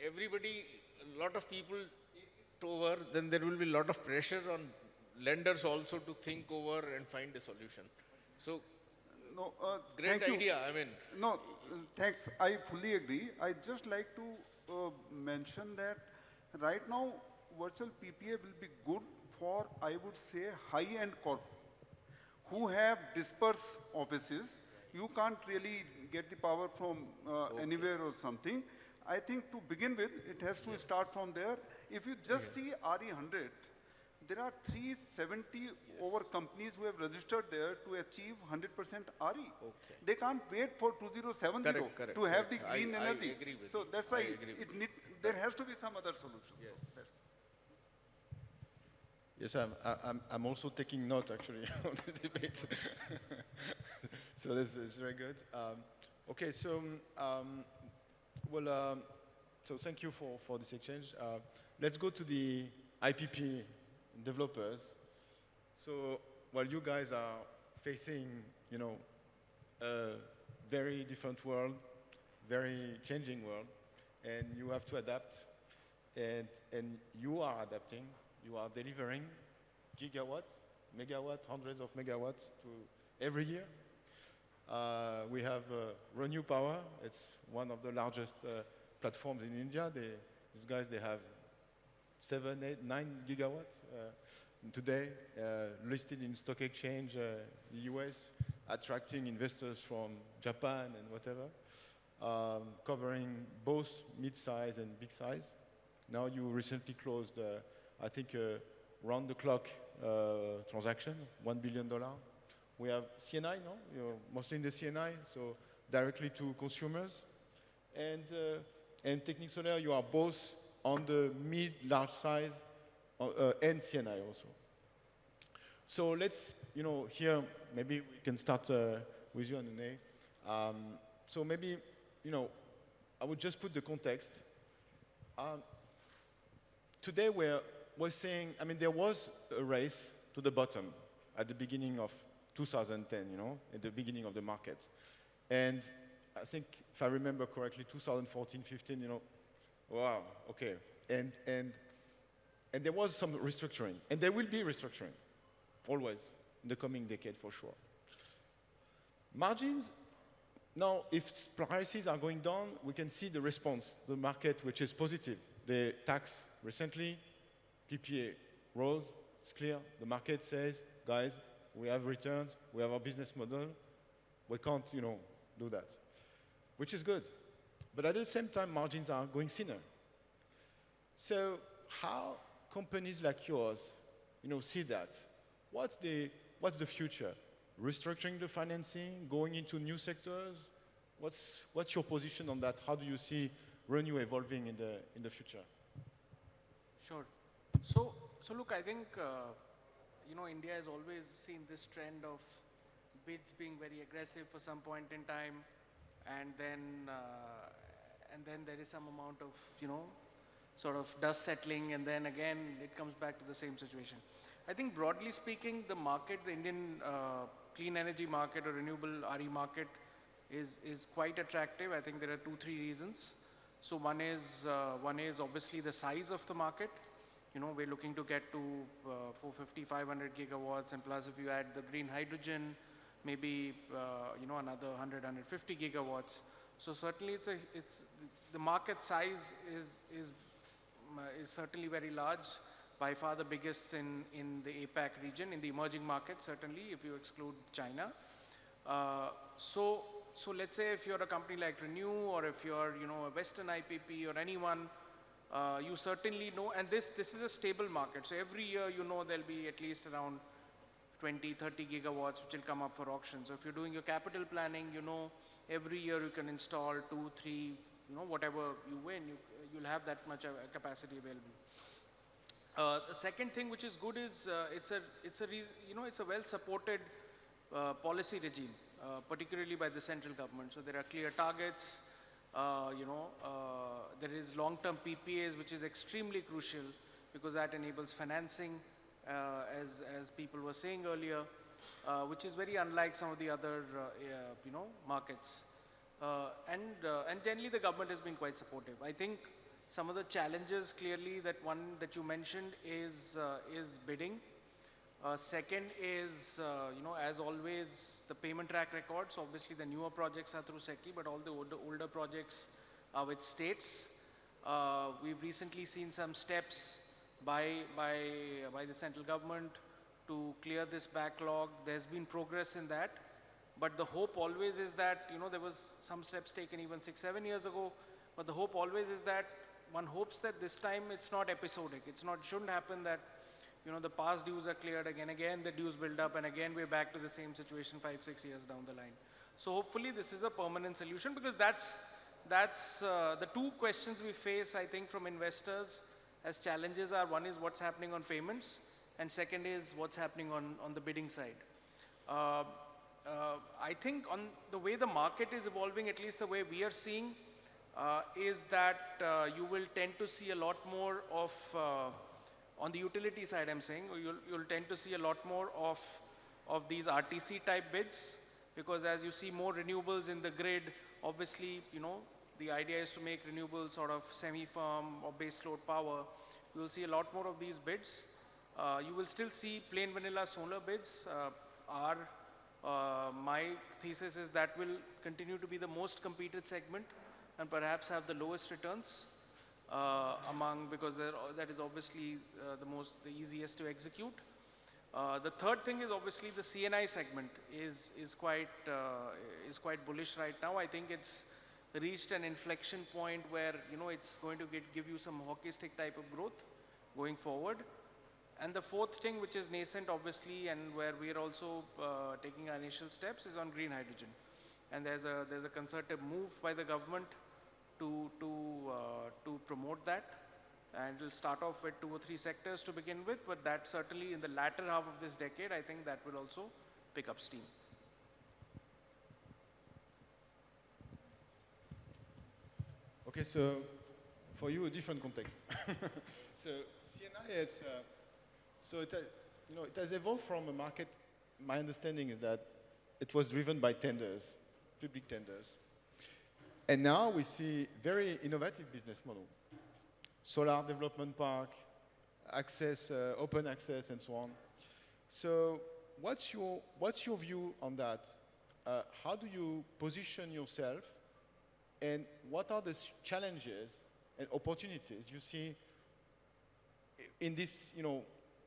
everybody, a lot of people take it over, then there will be a lot of pressure on lenders also to think over and find a solution. So, no, great idea, I mean. No, thanks, I fully agree. I just like to mention that right now, virtual PPA will be good for, I would say, high-end corp who have dispersed offices. You can't really get the power from anywhere or something. I think to begin with, it has to start from there. If you just see RE100, there are 370 over companies who have registered there to achieve 100% RE. They can't wait for 2070 to have the green energy. I agree with so you. that's why there has to be some other solution. Yes. Yes, I'm also taking note, actually, of the debate. So this is very good. Okay, so, so thank you for this exchange. Let's go to the IPP developers. So, while you guys are facing, a very different world, very changing world, and you have to adapt, and you are adapting. You are delivering gigawatts, megawatts, hundreds of megawatts to every year. We have Renew Power. It's one of the largest platforms in India. These guys, they have 7, 8, 9 gigawatts today, listed in stock exchange, US, attracting investors from Japan and whatever, covering both mid-size and big size. Now you recently closed I think round-the-clock transaction, $1 billion. We have CNI, no? You're mostly in the CNI, so directly to consumers. And Technique Solar, you are both on the mid-large size and CNI also. So let's, here, maybe we can start with you, Anune. So maybe, I would just put the context. Today we're saying, there was a race to the bottom at the beginning of 2010, at the beginning of the market. And I think, if I remember correctly, 2014, 15, wow, okay. And there was some restructuring. And there will be restructuring, always, in the coming decade for sure. Margins, now, if prices are going down, we can see the response, the market, which is positive. The tax recently, PPA rose, it's clear. The market says, guys, we have returns, we have our business model, we can't, do that, which is good. But at the same time, margins are going thinner. So how companies like yours, see that? What's the future? Restructuring the financing, going into new sectors? What's your position on that? How do you see Renew evolving in the future? Sure. So look, I think, India has always seen this trend of bids being very aggressive for some point in time, and then there is some amount of, sort of dust settling, and then again, it comes back to the same situation. I think broadly speaking, the market, the Indian clean energy market or renewable RE market is quite attractive. I think there are 2, 3 reasons. So one is obviously the size of the market. we're looking to get to 450, 500 gigawatts, and plus if you add the green hydrogen, maybe another 100, 150 gigawatts. So certainly the market size is certainly very large, by far the biggest in the APAC region, in the emerging markets certainly, if you exclude China. So let's say if you're a company like Renew, or if you're a Western IPP or anyone, you certainly know, and this is a stable market. So every year there'll be at least around 20, 30 gigawatts which will come up for auction. So if you're doing your capital planning, every year you can install 2, 3, whatever you win, you'll have that much capacity available. The second thing which is good is it's a well-supported policy regime, particularly by the central government. So there are clear targets. There is long-term PPAs, which is extremely crucial because that enables financing, as people were saying earlier, which is very unlike some of the other markets. And generally the government has been quite supportive. I think some of the challenges clearly that you mentioned is bidding. Second is, as always, the payment track records. Obviously, the newer projects are through SECI, but all the older projects are with states. We've recently seen some steps by the central government to clear this backlog. There's been progress in that, but the hope always is that, there was some steps taken even 6-7 years ago, but the hope always is that one hopes that this time it's not episodic. It shouldn't happen that the past dues are cleared again the dues build up, and again we're back to the same situation 5-6 years down the line. So hopefully this is a permanent solution, because that's the two questions we face, I think, from investors as challenges are: one is what's happening on payments, and second is what's happening on the bidding side. I think on the way the market is evolving, at least the way we are seeing, is that you will tend to see a lot more of on the utility side, I'm saying, you'll tend to see a lot more of these RTC type bids, because as you see more renewables in the grid, obviously, the idea is to make renewables sort of semi-firm or base load power. You will see a lot more of these bids. You will still see plain vanilla solar bids. My thesis is that will continue to be the most competed segment and perhaps have the lowest returns. Because that is obviously the easiest to execute. The third thing is obviously the CNI segment is quite bullish right now. I think it's reached an inflection point where it's going to give you some hockey stick type of growth going forward. And the fourth thing, which is nascent obviously, and where we are also taking our initial steps, is on green hydrogen. And there's a concerted move by the government to promote that, and we'll start off with 2 or 3 sectors to begin with, but that certainly in the latter half of this decade, I think that will also pick up steam. Okay, so for you a different context. So CNI is, it has evolved from a market. My understanding is that it was driven by tenders, public tenders. And now we see very innovative business model. Solar development park, access, open access, and so on. So what's your view on that? How do you position yourself, and what are the challenges and opportunities you see in this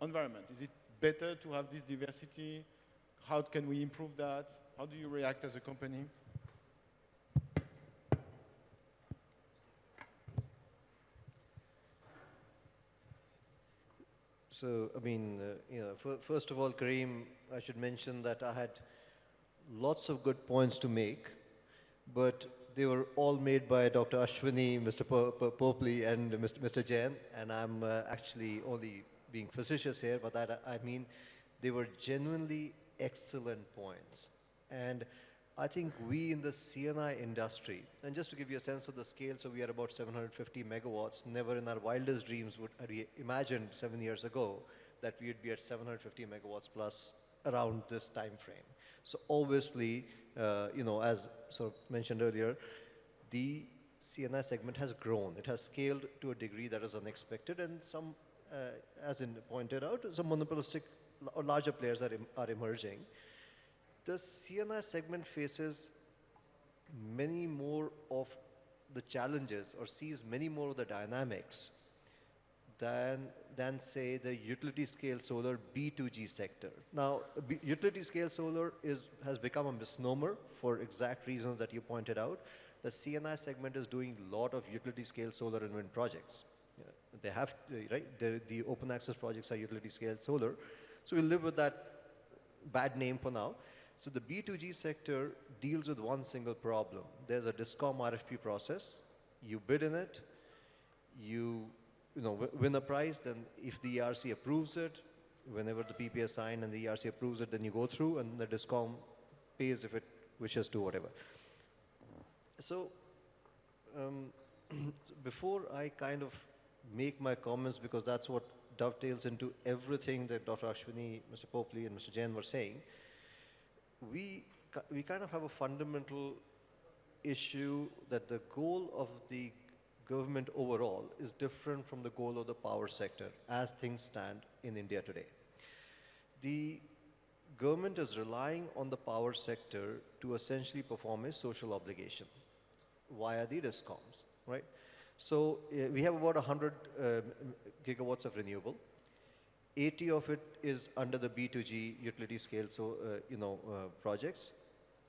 environment? Is it better to have this diversity? How can we improve that? How do you react as a company? So, I mean, first of all, Kareem, I should mention that I had lots of good points to make, but they were all made by Dr. Ashwini, Mr. Popley, and Mr. Jain, and I'm actually only being facetious here, but that I mean they were genuinely excellent points. And I think we in the CNI industry, and just to give you a sense of the scale, so we are about 750 megawatts. Never in our wildest dreams would we imagined 7 years ago that we would be at 750 megawatts plus around this time frame. So obviously, as sort of mentioned earlier, the CNI segment has grown. It has scaled to a degree that is unexpected, and some as in pointed out, some monopolistic or larger players are emerging. The CNI segment faces many more of the challenges or sees many more of the dynamics than say the utility scale solar B2G sector. Now, utility scale solar has become a misnomer for exact reasons that you pointed out. The CNI segment is doing a lot of utility scale solar and wind projects. Yeah, they have, right? The open access projects are utility scale solar. So we'll live with that bad name for now. So the B2G sector deals with one single problem. There's a DISCOM RFP process. You bid in it. You win a prize. Then if the ERC approves it, whenever the PPA is signed and the ERC approves it, then you go through and the DISCOM pays if it wishes to, whatever. So before I kind of make my comments, because that's what dovetails into everything that Dr. Ashwini, Mr. Popley, and Mr. Jain were saying, we kind of have a fundamental issue that the goal of the government overall is different from the goal of the power sector as things stand in India today. The government is relying on the power sector to essentially perform a social obligation via the DISCOMs, right? So we have about 100 gigawatts of renewable. 80 of it is under the B2G utility scale, so projects.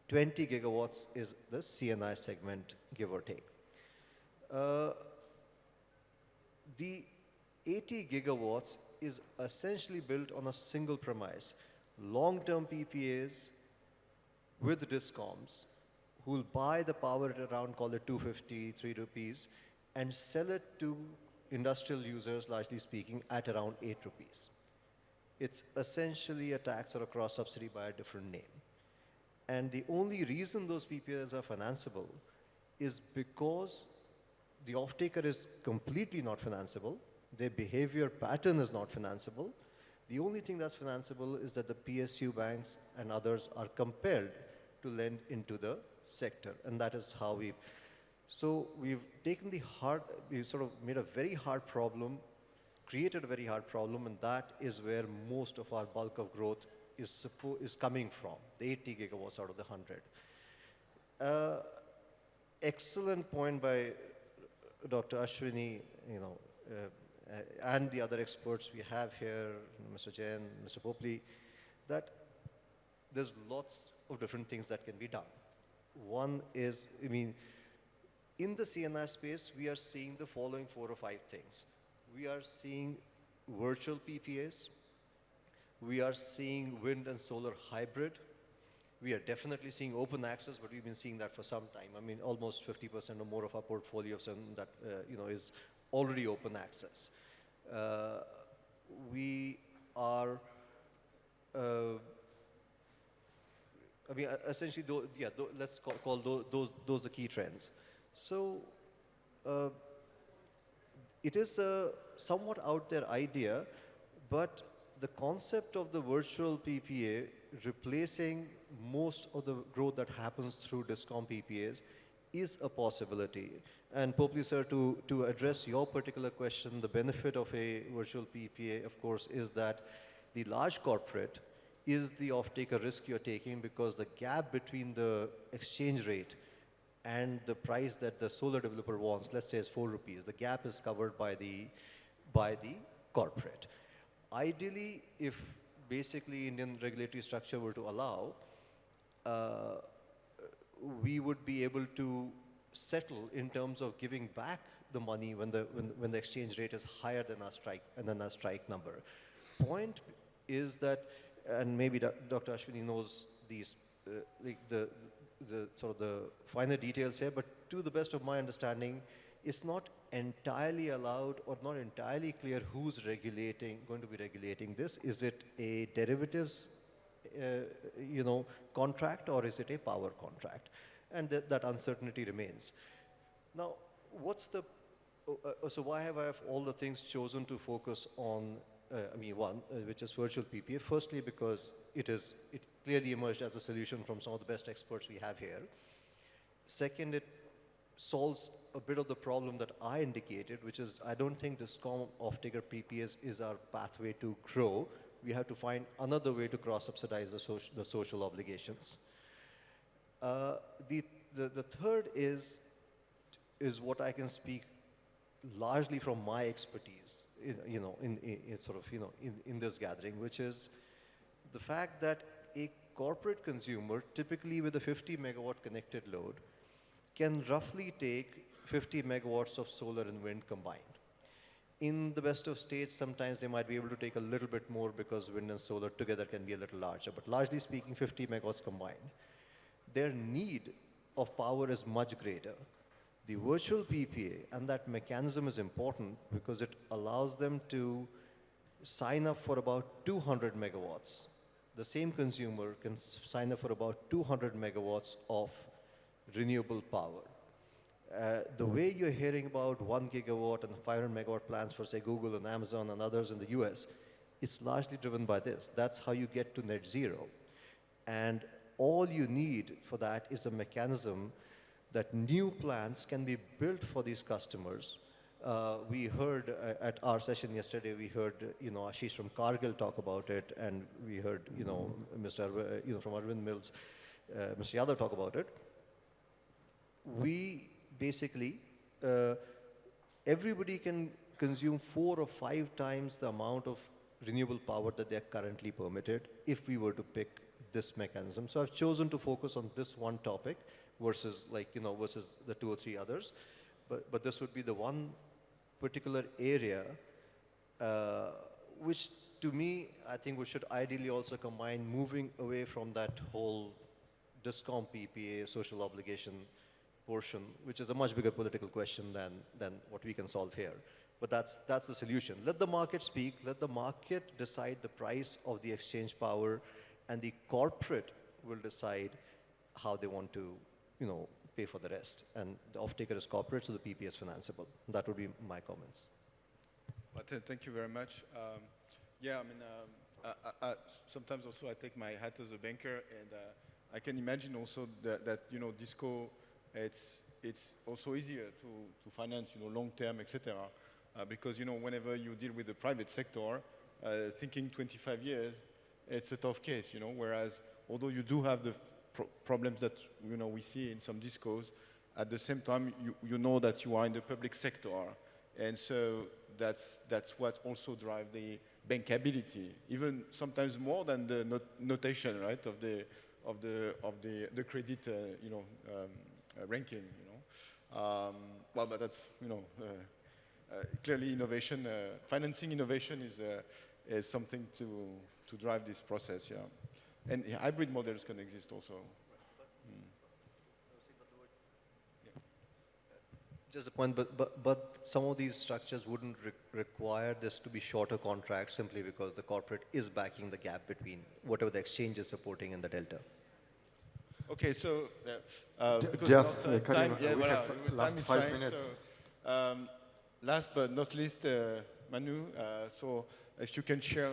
20 gigawatts is the CNI segment, give or take. The 80 gigawatts is essentially built on a single premise: long-term PPAs with DISCOMs who will buy the power at around, call it 250, 3 rupees, and sell it to industrial users, largely speaking, at around 8 rupees. It's essentially a tax or a cross-subsidy by a different name. And the only reason those PPAs are financeable is because the off-taker is completely not financeable, their behavior pattern is not financeable. The only thing that's financeable is that the PSU banks and others are compelled to lend into the sector, and that is how we've taken we've sort of made a very hard problem, created a very hard problem, and that is where most of our bulk of growth is coming from, the 80 gigawatts out of the 100. Excellent point by Dr. Ashwini, and the other experts we have here, Mr. Jain, Mr. Popley, that there's lots of different things that can be done. One is, in the CNI space, we are seeing the following 4 or 5 things. We are seeing virtual PPAs. We are seeing wind and solar hybrid. We are definitely seeing open access, but we've been seeing that for some time. Almost 50% or more of our portfolio that is already open access. We are, essentially, let's call those the key trends. So it is a somewhat out there idea, but the concept of the virtual PPA replacing most of the growth that happens through DISCOM PPAs is a possibility. And Popley sir, to address your particular question, the benefit of a virtual PPA, of course, is that the large corporate is the off-taker risk you're taking, because the gap between the exchange rate and the price that the solar developer wants, let's say is 4 rupees, the gap is covered by the corporate. Ideally, if basically Indian regulatory structure were to allow, we would be able to settle in terms of giving back the money when the exchange rate is higher than our strike number. Point is that, and maybe Dr. Ashwini knows these, the sort of the finer details here, but to the best of my understanding, it's not entirely allowed or not entirely clear who's going to be regulating this. Is it a derivatives, contract, or is it a power contract? And that uncertainty remains. Now, so why have I of all the things chosen to focus on, one, which is virtual PPA? Firstly, because it clearly emerged as a solution from some of the best experts we have here. Second, it solves a bit of the problem that I indicated, which is I don't think DISCOM off-taker PPAs is our pathway to grow. We have to find another way to cross-subsidize the social obligations. The third is what I can speak largely from my expertise, in this gathering, which is the fact that a corporate consumer, typically with a 50 megawatt connected load, can roughly take 50 megawatts of solar and wind combined. In the best of states, sometimes they might be able to take a little bit more because wind and solar together can be a little larger, but largely speaking, 50 megawatts combined. Their need of power is much greater. The virtual PPA and that mechanism is important because it allows them to sign up for about 200 megawatts. The same consumer can sign up for about 200 megawatts of renewable power. The way you're hearing about 1 gigawatt and 500 megawatt plans for, say, Google and Amazon and others in the US, it's largely driven by this. That's how you get to net zero. And all you need for that is a mechanism that new plants can be built for these customers. We heard at our session yesterday, we heard Ashish from Cargill talk about it, and we heard from Arvind Mills, Mr. Yadav talk about it. We basically, everybody can consume 4 or 5 times the amount of renewable power that they're currently permitted if we were to pick this mechanism. So I've chosen to focus on this one topic versus versus the 2 or 3 others. But this would be the one particular area which to me, I think we should ideally also combine moving away from that whole DISCOM PPA social obligation portion, which is a much bigger political question than what we can solve here. But that's the solution. Let the market speak, let the market decide the price of the exchange power, and the corporate will decide how they want to, pay for the rest. And the off-taker is corporate, so the PPA is financeable. That would be my comments. Thank you very much. Sometimes also I take my hat as a banker, and I can imagine also that DISCO, it's also easier to finance, long-term, etc. Because, whenever you deal with the private sector, thinking 25 years, it's a tough case, whereas although you do have the problems that, we see in some DISCOs, at the same time, you know that you are in the public sector. And so that's what also drives the bankability, even sometimes more than the notation, right, of the credit, ranking, but that's, clearly innovation, financing innovation is something to drive this process, yeah. And hybrid models can exist also. Just a point, but some of these structures wouldn't require this to be shorter contracts simply because the corporate is backing the gap between whatever the exchange is supporting and the delta. Okay, so just time, we have last 5 minutes. So, last but not least, Manu. So if you can share,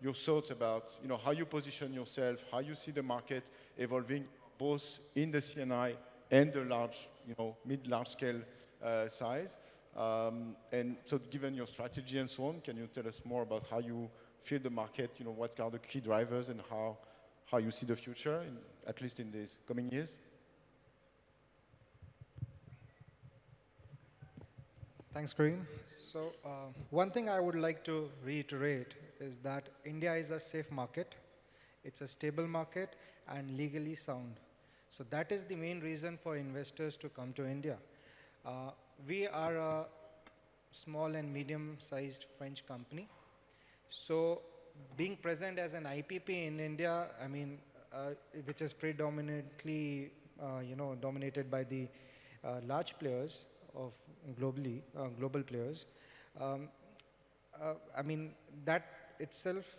your thoughts about, how you position yourself, how you see the market evolving, both in the CNI and the large, mid-large scale size. And so, given your strategy and so on, can you tell us more about how you feel the market? What are the key drivers and how you see the future, at least in these coming years? Thanks, Kareem. So one thing I would like to reiterate is that India is a safe market, it's a stable market, and legally sound. So that is the main reason for investors to come to India. We are a small and medium-sized French company. So being present as an IPP in India, which is predominantly, dominated by the large players of global players, that itself,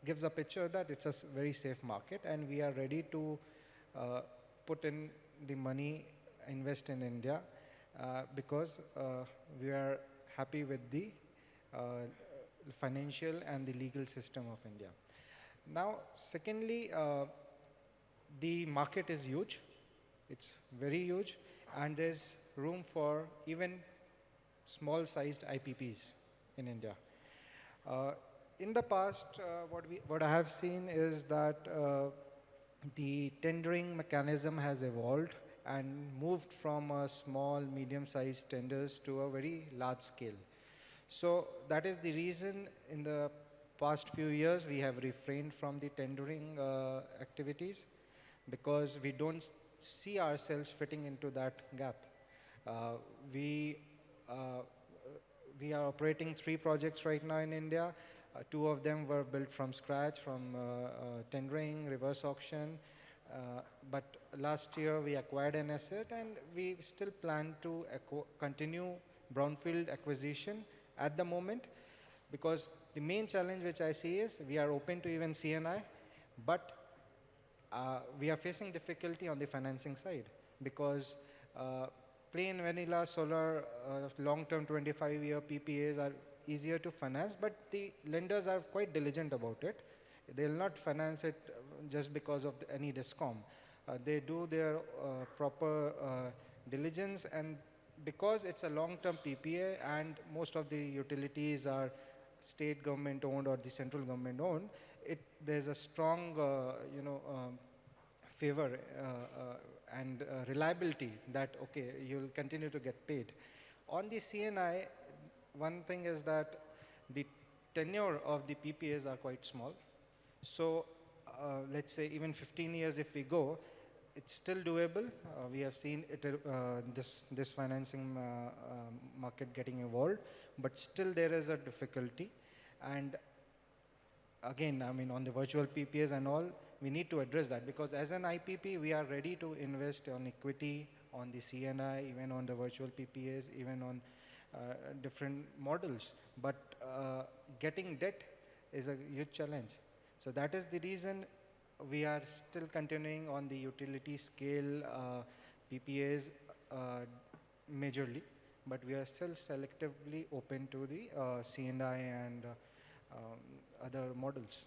gives a picture that it's a very safe market, and we are ready to put in the money, invest in India, because we are happy with the financial and the legal system of India. Now, secondly, the market is huge. It's very huge, and there's room for even small-sized IPPs in India. In the past, what I have seen is that the tendering mechanism has evolved and moved from a small, medium-sized tenders to a very large scale. So that is the reason in the past few years we have refrained from the tendering activities, because we don't see ourselves fitting into that gap. Uh, we, uh, we are operating 3 projects right now in India. 2 of them were built from scratch, from tendering, reverse auction. But last year we acquired an asset, and we still plan to continue brownfield acquisition at the moment, because the main challenge which I see is we are open to even CNI, but we are facing difficulty on the financing side, because plain vanilla solar long-term 25-year PPAs are easier to finance, but the lenders are quite diligent about it. They'll not finance it just because of any discom. They do their proper diligence, and because it's a long-term PPA and most of the utilities are state government owned or the central government owned, there's a strong favor and reliability that, okay, you'll continue to get paid. On the CNI, one thing is that the tenure of the PPAs are quite small. So let's say even 15 years if we go, it's still doable. We have seen it, this financing market getting evolved, but still there is a difficulty. And again, I mean, on the virtual PPAs and all, we need to address that, because as an IPP, we are ready to invest on equity, on the CNI, even on the virtual PPAs, even on different models. But getting debt is a huge challenge. So that is the reason we are still continuing on the utility scale PPAs majorly, but we are still selectively open to the CNI and other models.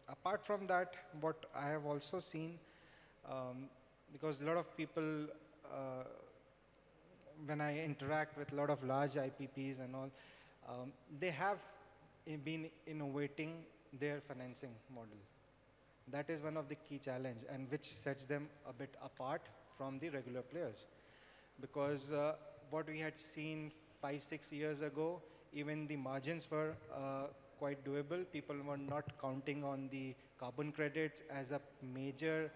Apart from that, what I have also seen, because a lot of people, when I interact with a lot of large IPPs and all, they have been innovating their financing model. That is one of the key challenge, and which sets them a bit apart from the regular players. Because what we had seen 5-6 years ago, even the margins were quite doable. People were not counting on the carbon credits as a major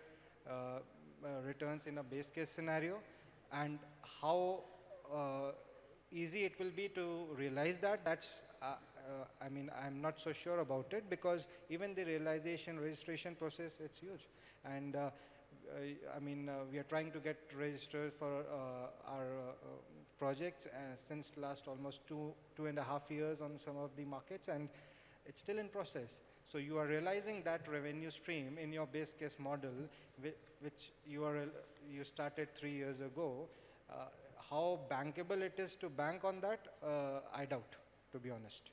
returns in a base case scenario, and how easy it will be to realize that, that's, I mean, I'm not so sure about it, because even the realization, registration process, it's huge. And I mean, we are trying to get registered for our projects since last almost 2.5 years on some of the markets, and it's still in process. So you are realizing that revenue stream in your base case model, which you started 3 years ago. How bankable it is to bank on that, I doubt, to be honest.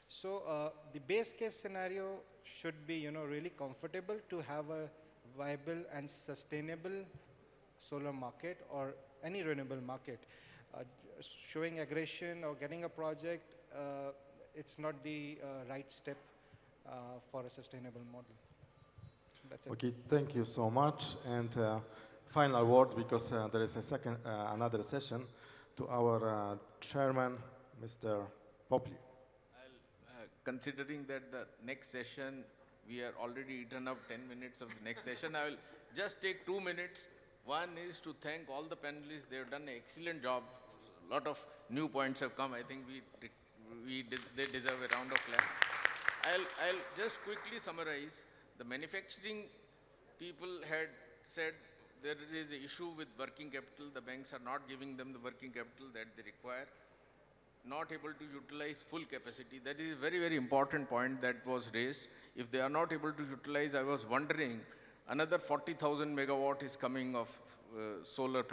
So the base case scenario should be, really comfortable to have a viable and sustainable solar market or any renewable market. Showing aggression or getting a project, it's not the right step for a sustainable model. That's it. Okay, thank you so much. And final word, because there is another session, to our chairman, Mr. Popley. Considering that the next session, we are already eaten up 10 minutes of the next session, I will just take 2 minutes. One is to thank all the panelists. They have done an excellent job. A lot of new points have come. I think they deserve a round of applause. I'll just quickly summarize. The manufacturing people had said there is an issue with working capital. The banks are not giving them the working capital that they require. Not able to utilize full capacity. That is a very, very important point that was raised. If they are not able to utilize, I was wondering, another 40,000 megawatt is coming of solar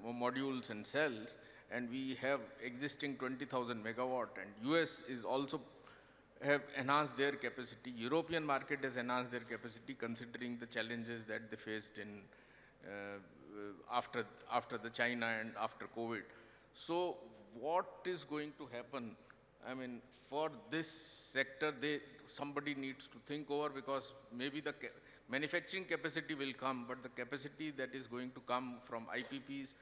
modules and cells, and we have existing 20,000 megawatt, and US is also have enhanced their capacity. European market has enhanced their capacity considering the challenges that they faced in after the China and after COVID. So what is going to happen? I mean, for this sector, somebody needs to think over, because maybe the manufacturing capacity will come, but the capacity that is going to come from IPPs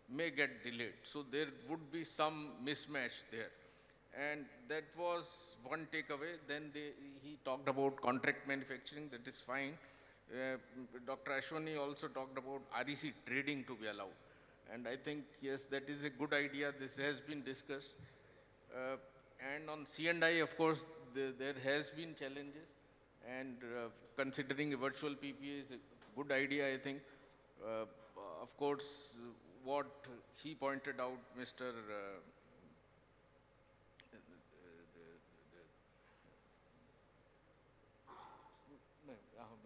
may get delayed. So there would be some mismatch there. And that was one takeaway. Then he talked about contract manufacturing, that is fine. Dr. Ashwani also talked about REC trading to be allowed. And I think, yes, that is a good idea. This has been discussed. And on C&I, of course, there has been challenges. And considering a virtual PPA is a good idea, I think. Of course, what he pointed out, Mr.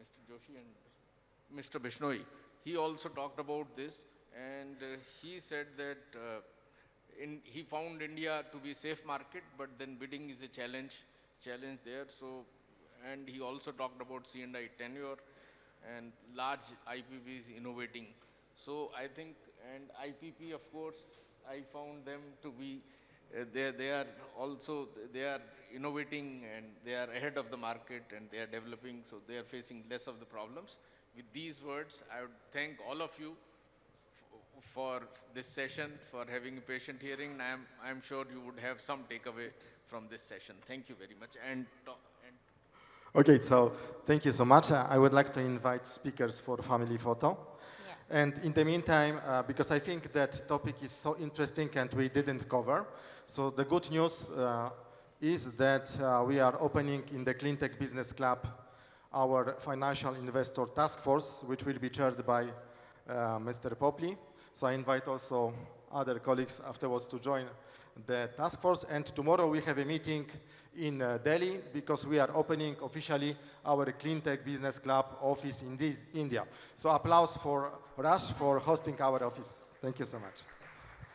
Mr. Joshi and Mr. Bishnoi, he also talked about this, and he said that he found India to be a safe market, but then bidding is a challenge there. So, and he also talked about C&I tenure and large IPPs innovating. So I think, and IPP, of course, I found them to be, they are innovating, and they are ahead of the market, and they are developing, so they are facing less of the problems. With these words, I would thank all of you for this session, for having a patient hearing. I'm sure you would have some takeaway from this session. Thank you very much. Okay, so thank you so much. I would like to invite speakers for family photo. Yeah. And in the meantime, because I think that topic is so interesting and we didn't cover, so the good news is that we are opening in the cleantech business club our financial investor task force, which will be chaired by Mr. Popley. So I invite also other colleagues afterwards to join the task force. And tomorrow we have a meeting in Delhi, because we are opening officially our cleantech business club office in India. So applause for Rush for hosting our office. Thank you so much.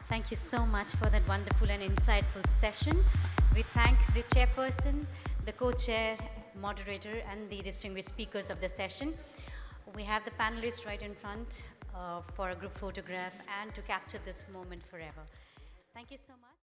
Thank you so much for that wonderful and insightful session. We thank the chairperson, the co-chair, moderator, and the distinguished speakers of the session. We have the panelists right in front for a group photograph and to capture this moment forever. Thank you so much.